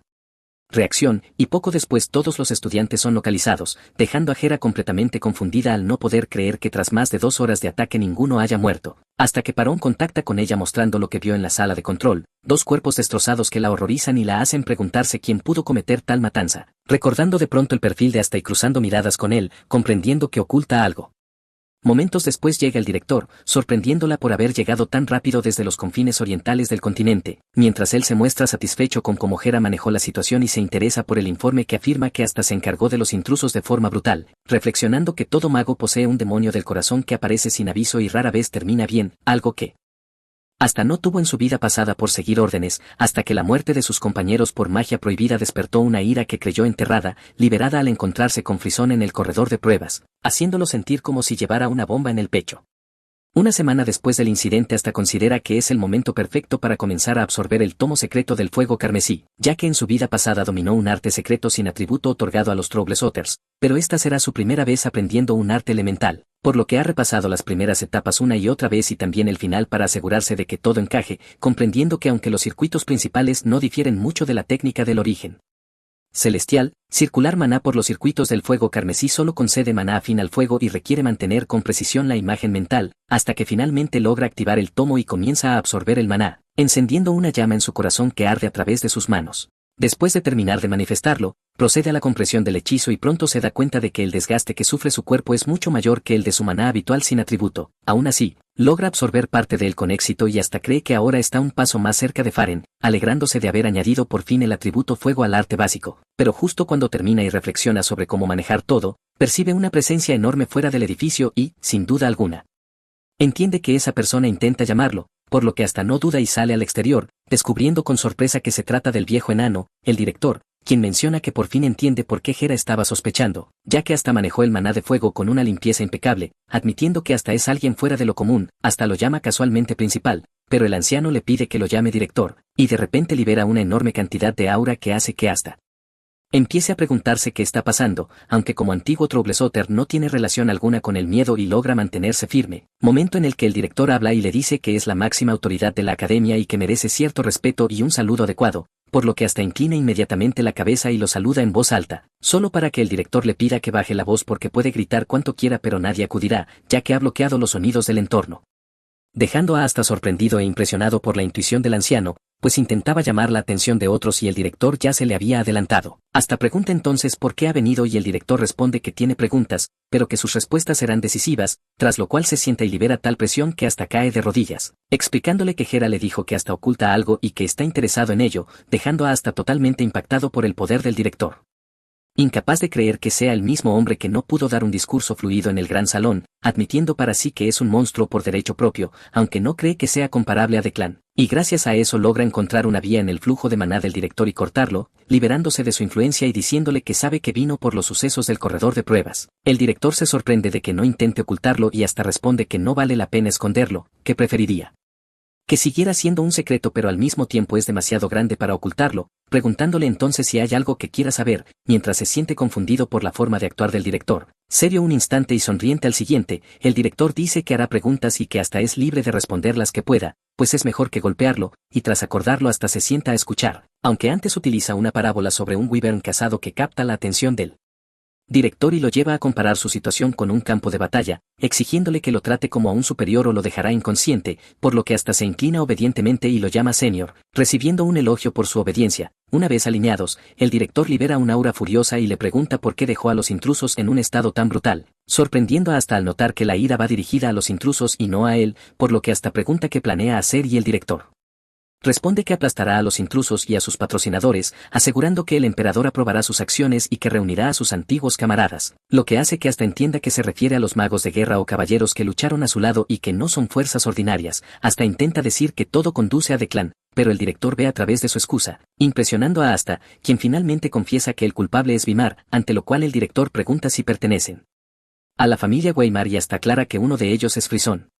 reacción, y poco después todos los estudiantes son localizados, dejando a Hera completamente confundida al no poder creer que tras más de 2 horas de ataque ninguno haya muerto, hasta que Parón contacta con ella mostrando lo que vio en la sala de control, 2 cuerpos destrozados que la horrorizan y la hacen preguntarse quién pudo cometer tal matanza, recordando de pronto el perfil de Asta y cruzando miradas con él, comprendiendo que oculta algo. Momentos después llega el director, sorprendiéndola por haber llegado tan rápido desde los confines orientales del continente, mientras él se muestra satisfecho con cómo Hera manejó la situación y se interesa por el informe que afirma que hasta se encargó de los intrusos de forma brutal, reflexionando que todo mago posee un demonio del corazón que aparece sin aviso y rara vez termina bien, algo que hasta no tuvo en su vida pasada por seguir órdenes, hasta que la muerte de sus compañeros por magia prohibida despertó una ira que creyó enterrada, liberada al encontrarse con Frisón en el corredor de pruebas, haciéndolo sentir como si llevara una bomba en el pecho. Una semana después del incidente hasta considera que es el momento perfecto para comenzar a absorber el tomo secreto del fuego carmesí, ya que en su vida pasada dominó un arte secreto sin atributo otorgado a los Troublesotters, pero esta será su primera vez aprendiendo un arte elemental, por lo que ha repasado las primeras etapas una y otra vez y también el final para asegurarse de que todo encaje, comprendiendo que aunque los circuitos principales no difieren mucho de la técnica del origen celestial, circular maná por los circuitos del fuego carmesí solo concede maná afín al fuego y requiere mantener con precisión la imagen mental, hasta que finalmente logra activar el tomo y comienza a absorber el maná, encendiendo una llama en su corazón que arde a través de sus manos. Después de terminar de manifestarlo, procede a la compresión del hechizo y pronto se da cuenta de que el desgaste que sufre su cuerpo es mucho mayor que el de su maná habitual sin atributo. Aún así, logra absorber parte de él con éxito y hasta cree que ahora está un paso más cerca de Faren, alegrándose de haber añadido por fin el atributo fuego al arte básico. Pero justo cuando termina y reflexiona sobre cómo manejar todo, percibe una presencia enorme fuera del edificio y, sin duda alguna, entiende que esa persona intenta llamarlo, por lo que hasta no duda y sale al exterior, descubriendo con sorpresa que se trata del viejo enano, el director, quien menciona que por fin entiende por qué Hera estaba sospechando, ya que hasta manejó el maná de fuego con una limpieza impecable, admitiendo que hasta es alguien fuera de lo común, hasta lo llama casualmente principal, pero el anciano le pide que lo llame director, y de repente libera una enorme cantidad de aura que hace que hasta empiece a preguntarse qué está pasando, aunque como antiguo Troublesotter no tiene relación alguna con el miedo y logra mantenerse firme, momento en el que el director habla y le dice que es la máxima autoridad de la academia y que merece cierto respeto y un saludo adecuado, por lo que hasta inclina inmediatamente la cabeza y lo saluda en voz alta, solo para que el director le pida que baje la voz porque puede gritar cuanto quiera pero nadie acudirá, ya que ha bloqueado los sonidos del entorno. Dejando a Asta sorprendido e impresionado por la intuición del anciano, pues intentaba llamar la atención de otros y el director ya se le había adelantado. Asta pregunta entonces por qué ha venido y el director responde que tiene preguntas, pero que sus respuestas serán decisivas, tras lo cual se sienta y libera tal presión que hasta cae de rodillas, explicándole que Hera le dijo que Asta oculta algo y que está interesado en ello, dejando a Asta totalmente impactado por el poder del director. Incapaz de creer que sea el mismo hombre que no pudo dar un discurso fluido en el gran salón, admitiendo para sí que es un monstruo por derecho propio, aunque no cree que sea comparable a Declan, y gracias a eso logra encontrar una vía en el flujo de maná del director y cortarlo, liberándose de su influencia y diciéndole que sabe que vino por los sucesos del corredor de pruebas. El director se sorprende de que no intente ocultarlo y hasta responde que no vale la pena esconderlo, que preferiría que siguiera siendo un secreto pero al mismo tiempo es demasiado grande para ocultarlo, preguntándole entonces si hay algo que quiera saber, mientras se siente confundido por la forma de actuar del director. Serio un instante y sonriente al siguiente, el director dice que hará preguntas y que hasta es libre de responder las que pueda, pues es mejor que golpearlo, y tras acordarlo hasta se sienta a escuchar, aunque antes utiliza una parábola sobre un wyvern cazado que capta la atención del director y lo lleva a comparar su situación con un campo de batalla, exigiéndole que lo trate como a un superior o lo dejará inconsciente, por lo que hasta se inclina obedientemente y lo llama senior, recibiendo un elogio por su obediencia. Una vez alineados, el director libera un aura furiosa y le pregunta por qué dejó a los intrusos en un estado tan brutal, sorprendiendo hasta al notar que la ira va dirigida a los intrusos y no a él, por lo que hasta pregunta qué planea hacer y el director responde que aplastará a los intrusos y a sus patrocinadores, asegurando que el emperador aprobará sus acciones y que reunirá a sus antiguos camaradas, lo que hace que hasta entienda que se refiere a los magos de guerra o caballeros que lucharon a su lado y que no son fuerzas ordinarias, hasta intenta decir que todo conduce a Declan, pero el director ve a través de su excusa, impresionando a Asta, quien finalmente confiesa que el culpable es Vimar, ante lo cual el director pregunta si pertenecen a la familia Weimar y hasta aclara que uno de ellos es Frisón.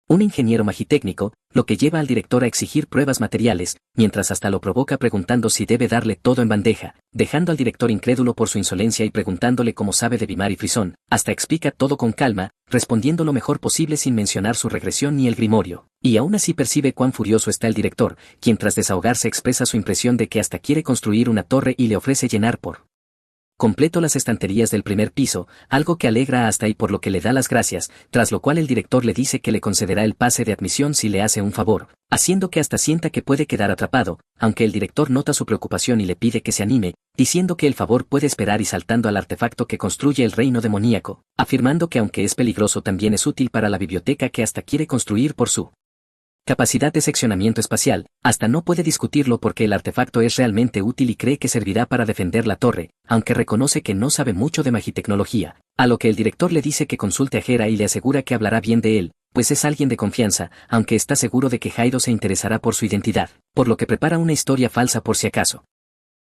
Un ingeniero magitécnico, lo que lleva al director a exigir pruebas materiales, mientras hasta lo provoca preguntando si debe darle todo en bandeja, dejando al director incrédulo por su insolencia y preguntándole cómo sabe de Vimar y Frisón, hasta explica todo con calma, respondiendo lo mejor posible sin mencionar su regresión ni el grimorio. Y aún así percibe cuán furioso está el director, quien tras desahogarse expresa su impresión de que hasta quiere construir una torre y le ofrece llenar por completo las estanterías del primer piso, algo que alegra hasta y por lo que le da las gracias, tras lo cual el director le dice que le concederá el pase de admisión si le hace un favor, haciendo que hasta sienta que puede quedar atrapado, aunque el director nota su preocupación y le pide que se anime, diciendo que el favor puede esperar y saltando al artefacto que construye el reino demoníaco, afirmando que aunque es peligroso también es útil para la biblioteca que hasta quiere construir por su capacidad de seccionamiento espacial, hasta no puede discutirlo porque el artefacto es realmente útil y cree que servirá para defender la torre, aunque reconoce que no sabe mucho de magitecnología, a lo que el director le dice que consulte a Hera y le asegura que hablará bien de él, pues es alguien de confianza, aunque está seguro de que Jairo se interesará por su identidad, por lo que prepara una historia falsa por si acaso.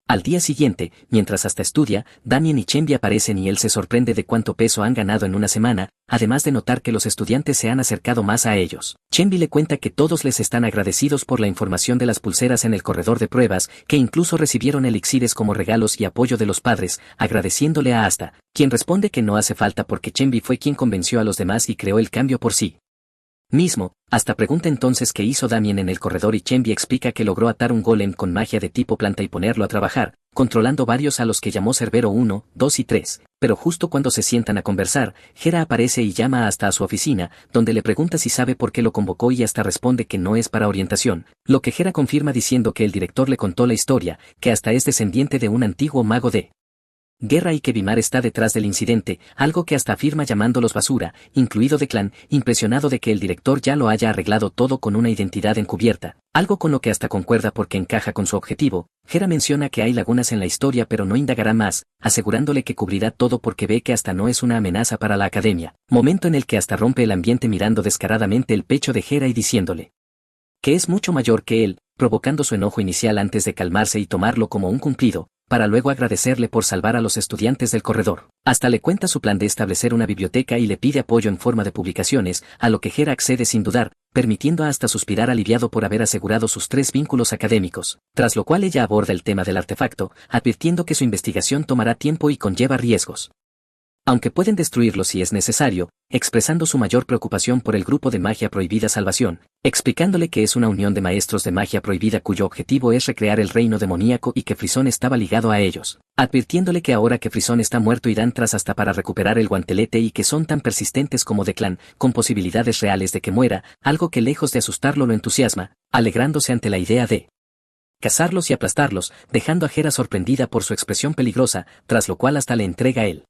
Al día siguiente, mientras hasta estudia, Damien y Chenvi aparecen y él se sorprende de cuánto peso han ganado en una semana, además de notar que los estudiantes se han acercado más a ellos. Chenvi le cuenta que todos les están agradecidos por la información de las pulseras en el corredor de pruebas, que incluso recibieron elixires como regalos y apoyo de los padres, agradeciéndole a Asta, quien responde que no hace falta porque Chenvi fue quien convenció a los demás y creó el cambio por sí mismo. Hasta pregunta entonces qué hizo Damien en el corredor y Chenvi explica que logró atar un golem con magia de tipo planta y ponerlo a trabajar, controlando varios a los que llamó Cerbero 1, 2 y 3, pero justo cuando se sientan a conversar, Hera aparece y llama hasta a su oficina, donde le pregunta si sabe por qué lo convocó y hasta responde que no es para orientación, lo que Hera confirma diciendo que el director le contó la historia, que hasta es descendiente de un antiguo mago de guerra y que Vimar está detrás del incidente, algo que hasta afirma llamándolos basura, incluido Declan, impresionado de que el director ya lo haya arreglado todo con una identidad encubierta, algo con lo que hasta concuerda porque encaja con su objetivo. Hera menciona que hay lagunas en la historia pero no indagará más, asegurándole que cubrirá todo porque ve que hasta no es una amenaza para la academia, momento en el que hasta rompe el ambiente mirando descaradamente el pecho de Hera y diciéndole que es mucho mayor que él, provocando su enojo inicial antes de calmarse y tomarlo como un cumplido, para luego agradecerle por salvar a los estudiantes del corredor. Hasta le cuenta su plan de establecer una biblioteca y le pide apoyo en forma de publicaciones, a lo que Hera accede sin dudar, permitiendo hasta suspirar aliviado por haber asegurado sus 3 vínculos académicos, tras lo cual ella aborda el tema del artefacto, advirtiendo que su investigación tomará tiempo y conlleva riesgos, aunque pueden destruirlo si es necesario, expresando su mayor preocupación por el grupo de magia prohibida Salvación, explicándole que es una unión de maestros de magia prohibida cuyo objetivo es recrear el reino demoníaco y que Frisón estaba ligado a ellos, advirtiéndole que ahora que Frisón está muerto irán tras hasta para recuperar el guantelete y que son tan persistentes como Declan, con posibilidades reales de que muera, algo que lejos de asustarlo lo entusiasma, alegrándose ante la idea de cazarlos y aplastarlos, dejando a Hera sorprendida por su expresión peligrosa, tras lo cual hasta le entrega él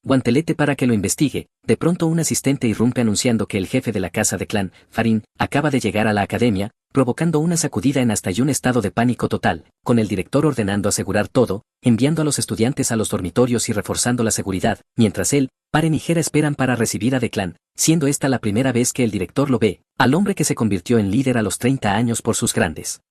guantelete para que lo investigue. De pronto un asistente irrumpe anunciando que el jefe de la casa de clan, Farin, acaba de llegar a la academia, provocando una sacudida en hasta y un estado de pánico total, con el director ordenando asegurar todo, enviando a los estudiantes a los dormitorios y reforzando la seguridad, mientras él, Paren y Hera esperan para recibir a Declan, siendo esta la primera vez que el director lo ve, al hombre que se convirtió en líder a los 30 años por sus grandes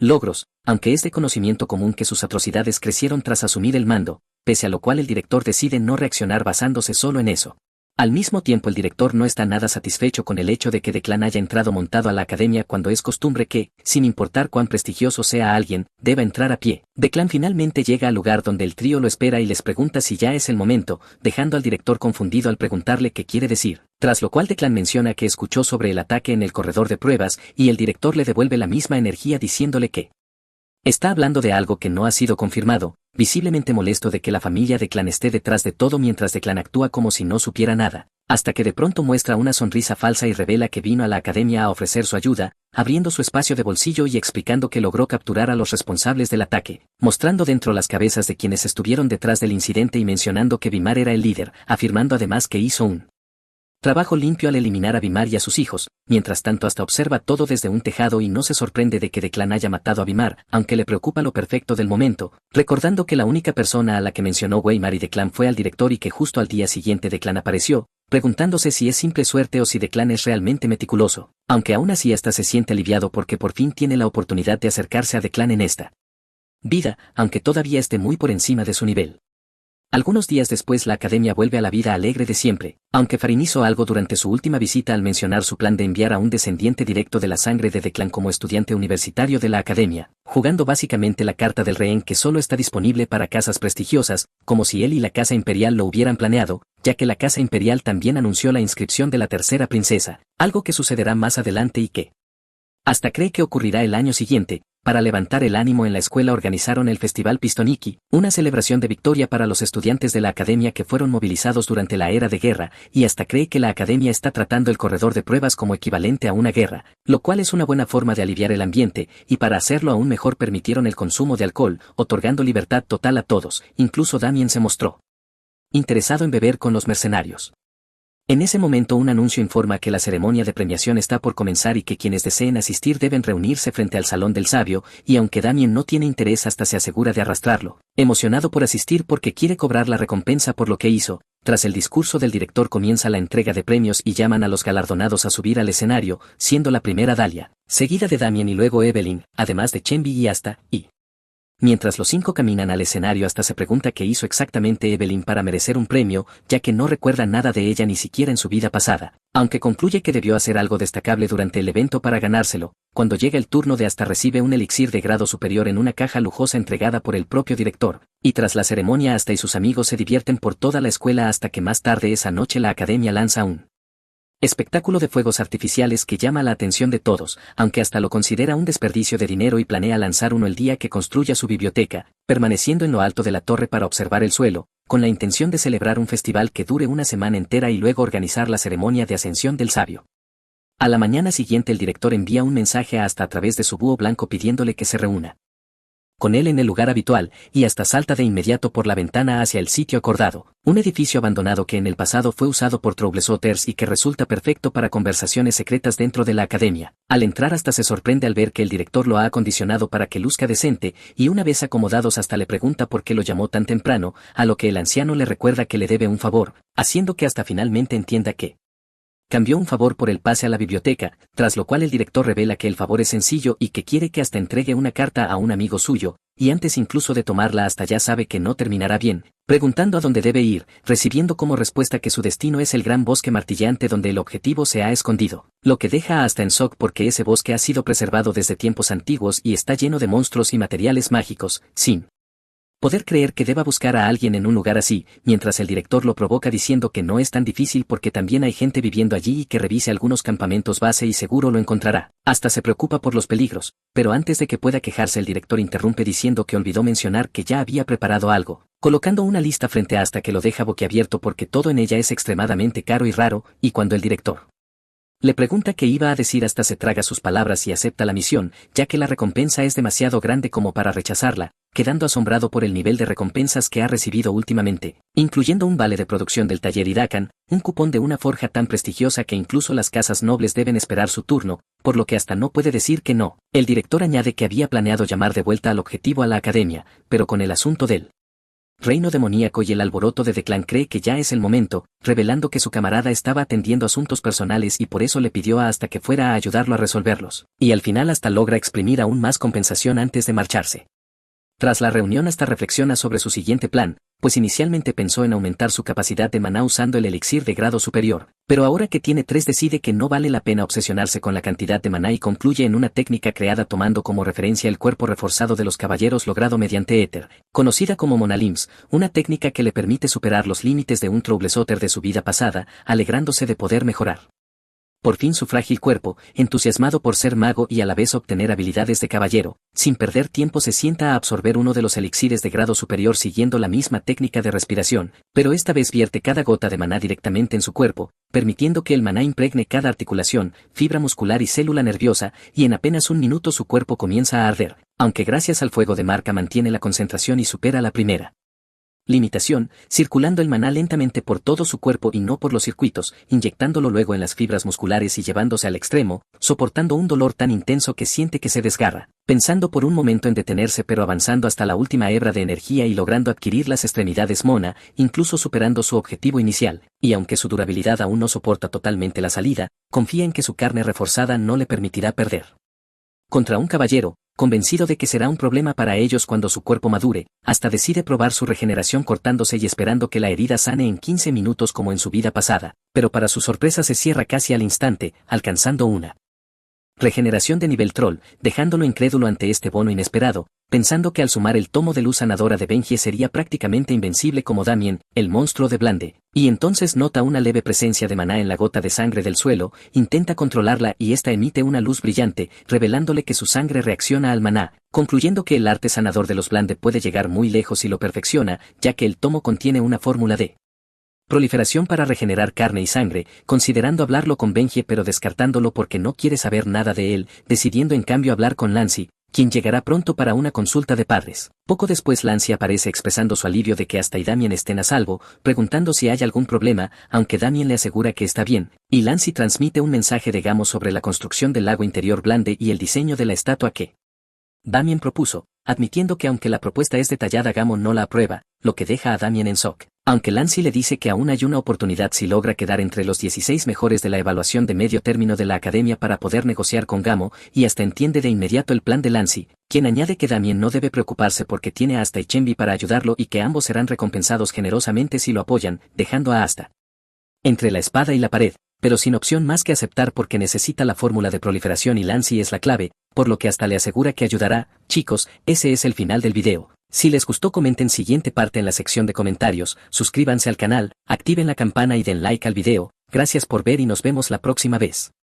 logros, aunque es de conocimiento común que sus atrocidades crecieron tras asumir el mando, pese a lo cual el director decide no reaccionar basándose solo en eso. Al mismo tiempo el director no está nada satisfecho con el hecho de que Declan haya entrado montado a la academia cuando es costumbre que, sin importar cuán prestigioso sea alguien, deba entrar a pie. Declan finalmente llega al lugar donde el trío lo espera y les pregunta si ya es el momento, dejando al director confundido al preguntarle qué quiere decir, tras lo cual Declan menciona que escuchó sobre el ataque en el corredor de pruebas y el director le devuelve la misma energía diciéndole que está hablando de algo que no ha sido confirmado, visiblemente molesto de que la familia de Clan esté detrás de todo mientras Declan actúa como si no supiera nada, hasta que de pronto muestra una sonrisa falsa y revela que vino a la academia a ofrecer su ayuda, abriendo su espacio de bolsillo y explicando que logró capturar a los responsables del ataque, mostrando dentro las cabezas de quienes estuvieron detrás del incidente y mencionando que Vimar era el líder, afirmando además que hizo un trabajo limpio al eliminar a Vimar y a sus hijos, mientras tanto hasta observa todo desde un tejado y no se sorprende de que Declan haya matado a Vimar, aunque le preocupa lo perfecto del momento, recordando que la única persona a la que mencionó Weimar y Declan fue al director y que justo al día siguiente Declan apareció, preguntándose si es simple suerte o si Declan es realmente meticuloso, aunque aún así hasta se siente aliviado porque por fin tiene la oportunidad de acercarse a Declan en esta vida, aunque todavía esté muy por encima de su nivel. Algunos días después la academia vuelve a la vida alegre de siempre, aunque Farin hizo algo durante su última visita al mencionar su plan de enviar a un descendiente directo de la sangre de Declan como estudiante universitario de la academia, jugando básicamente la carta del rehén que solo está disponible para casas prestigiosas, como si él y la casa imperial lo hubieran planeado, ya que la casa imperial también anunció la inscripción de la tercera princesa, algo que sucederá más adelante y que hasta cree que ocurrirá el año siguiente. Para levantar el ánimo en la escuela organizaron el Festival Pistoniki, una celebración de victoria para los estudiantes de la academia que fueron movilizados durante la era de guerra, y hasta cree que la academia está tratando el corredor de pruebas como equivalente a una guerra, lo cual es una buena forma de aliviar el ambiente, y para hacerlo aún mejor permitieron el consumo de alcohol, otorgando libertad total a todos, incluso Damien se mostró interesado en beber con los mercenarios. En ese momento un anuncio informa que la ceremonia de premiación está por comenzar y que quienes deseen asistir deben reunirse frente al Salón del Sabio, y aunque Damien no tiene interés hasta se asegura de arrastrarlo, emocionado por asistir porque quiere cobrar la recompensa por lo que hizo. Tras el discurso del director comienza la entrega de premios y llaman a los galardonados a subir al escenario, siendo la primera Dahlia, seguida de Damien y luego Evelyn, además de Chenvi y Asta, y mientras los 5 caminan al escenario hasta se pregunta qué hizo exactamente Evelyn para merecer un premio, ya que no recuerda nada de ella ni siquiera en su vida pasada, aunque concluye que debió hacer algo destacable durante el evento para ganárselo. Cuando llega el turno de Asta recibe un elixir de grado superior en una caja lujosa entregada por el propio director, y tras la ceremonia Asta y sus amigos se divierten por toda la escuela hasta que más tarde esa noche la academia lanza un espectáculo de fuegos artificiales que llama la atención de todos, aunque hasta lo considera un desperdicio de dinero y planea lanzar uno el día que construya su biblioteca, permaneciendo en lo alto de la torre para observar el suelo, con la intención de celebrar un festival que dure una semana entera y luego organizar la ceremonia de ascensión del sabio. A la mañana siguiente el director envía un mensaje a Asta a través de su búho blanco pidiéndole que se reúna con él en el lugar habitual, y Asta salta de inmediato por la ventana hacia el sitio acordado, un edificio abandonado que en el pasado fue usado por Troublesotters y que resulta perfecto para conversaciones secretas dentro de la academia. Al entrar Asta se sorprende al ver que el director lo ha acondicionado para que luzca decente, y una vez acomodados Asta le pregunta por qué lo llamó tan temprano, a lo que el anciano le recuerda que le debe un favor, haciendo que Asta finalmente entienda que cambió un favor por el pase a la biblioteca, tras lo cual el director revela que el favor es sencillo y que quiere que Asta entregue una carta a un amigo suyo, y antes incluso de tomarla Asta ya sabe que no terminará bien, preguntando a dónde debe ir, recibiendo como respuesta que su destino es el gran bosque martillante donde el objetivo se ha escondido, lo que deja a Asta en shock porque ese bosque ha sido preservado desde tiempos antiguos y está lleno de monstruos y materiales mágicos, sin poder creer que deba buscar a alguien en un lugar así, mientras el director lo provoca diciendo que no es tan difícil porque también hay gente viviendo allí y que revise algunos campamentos base y seguro lo encontrará. Hasta se preocupa por los peligros, pero antes de que pueda quejarse el director interrumpe diciendo que olvidó mencionar que ya había preparado algo, colocando una lista frente a Asta que lo deja boquiabierto porque todo en ella es extremadamente caro y raro, y cuando el director le pregunta qué iba a decir Asta se traga sus palabras y acepta la misión, ya que la recompensa es demasiado grande como para rechazarla, quedando asombrado por el nivel de recompensas que ha recibido últimamente, incluyendo un vale de producción del taller Irakan, un cupón de una forja tan prestigiosa que incluso las casas nobles deben esperar su turno, por lo que Asta no puede decir que no. El director añade que había planeado llamar de vuelta al objetivo a la academia, pero con el asunto del reino demoníaco y el alboroto de Declan cree que ya es el momento, revelando que su camarada estaba atendiendo asuntos personales y por eso le pidió a Asta que fuera a ayudarlo a resolverlos, y al final Asta logra exprimir aún más compensación antes de marcharse. Tras la reunión Asta reflexiona sobre su siguiente plan, pues inicialmente pensó en aumentar su capacidad de maná usando el elixir de grado superior, pero ahora que tiene 3 decide que no vale la pena obsesionarse con la cantidad de maná y concluye en una técnica creada tomando como referencia el cuerpo reforzado de los caballeros logrado mediante éter, conocida como Monalims, una técnica que le permite superar los límites de un Troublesotter de su vida pasada, alegrándose de poder mejorar por fin su frágil cuerpo, entusiasmado por ser mago y a la vez obtener habilidades de caballero, sin perder tiempo se sienta a absorber uno de los elixires de grado superior siguiendo la misma técnica de respiración, pero esta vez vierte cada gota de maná directamente en su cuerpo, permitiendo que el maná impregne cada articulación, fibra muscular y célula nerviosa, y en apenas un minuto su cuerpo comienza a arder, aunque gracias al fuego de marca mantiene la concentración y supera la primera limitación, circulando el maná lentamente por todo su cuerpo y no por los circuitos, inyectándolo luego en las fibras musculares y llevándose al extremo, soportando un dolor tan intenso que siente que se desgarra, pensando por un momento en detenerse pero avanzando hasta la última hebra de energía y logrando adquirir las extremidades Mona, incluso superando su objetivo inicial, y aunque su durabilidad aún no soporta totalmente la salida, confía en que su carne reforzada no le permitirá perder contra un caballero, convencido de que será un problema para ellos cuando su cuerpo madure, hasta decide probar su regeneración cortándose y esperando que la herida sane en 15 minutos como en su vida pasada, pero para su sorpresa se cierra casi al instante, alcanzando una regeneración de nivel troll, dejándolo incrédulo ante este bono inesperado, pensando que al sumar el tomo de luz sanadora de Benji sería prácticamente invencible como Damien, el monstruo de Blande, y entonces nota una leve presencia de maná en la gota de sangre del suelo, intenta controlarla y esta emite una luz brillante, revelándole que su sangre reacciona al maná, concluyendo que el arte sanador de los Blande puede llegar muy lejos si lo perfecciona, ya que el tomo contiene una fórmula de proliferación para regenerar carne y sangre, considerando hablarlo con Benji pero descartándolo porque no quiere saber nada de él, decidiendo en cambio hablar con Lancy, quien llegará pronto para una consulta de padres. Poco después Lancy aparece expresando su alivio de que Asta y Damien estén a salvo, preguntando si hay algún problema, aunque Damien le asegura que está bien, y Lancy transmite un mensaje de Gamo sobre la construcción del lago interior Blande y el diseño de la estatua que Damien propuso, admitiendo que aunque la propuesta es detallada Gamo no la aprueba, lo que deja a Damien en shock. Aunque Lancy le dice que aún hay una oportunidad si logra quedar entre los 16 mejores de la evaluación de medio término de la academia para poder negociar con Gamo, y hasta entiende de inmediato el plan de Lancy, quien añade que Damien no debe preocuparse porque tiene a Asta y Chenvi para ayudarlo y que ambos serán recompensados generosamente si lo apoyan, dejando a Asta entre la espada y la pared, pero sin opción más que aceptar porque necesita la fórmula de proliferación y Lancy es la clave, por lo que hasta le asegura que ayudará. Chicos, ese es el final del video. Si les gustó comenten siguiente parte en la sección de comentarios, suscríbanse al canal, activen la campana y den like al video. Gracias por ver y nos vemos la próxima vez.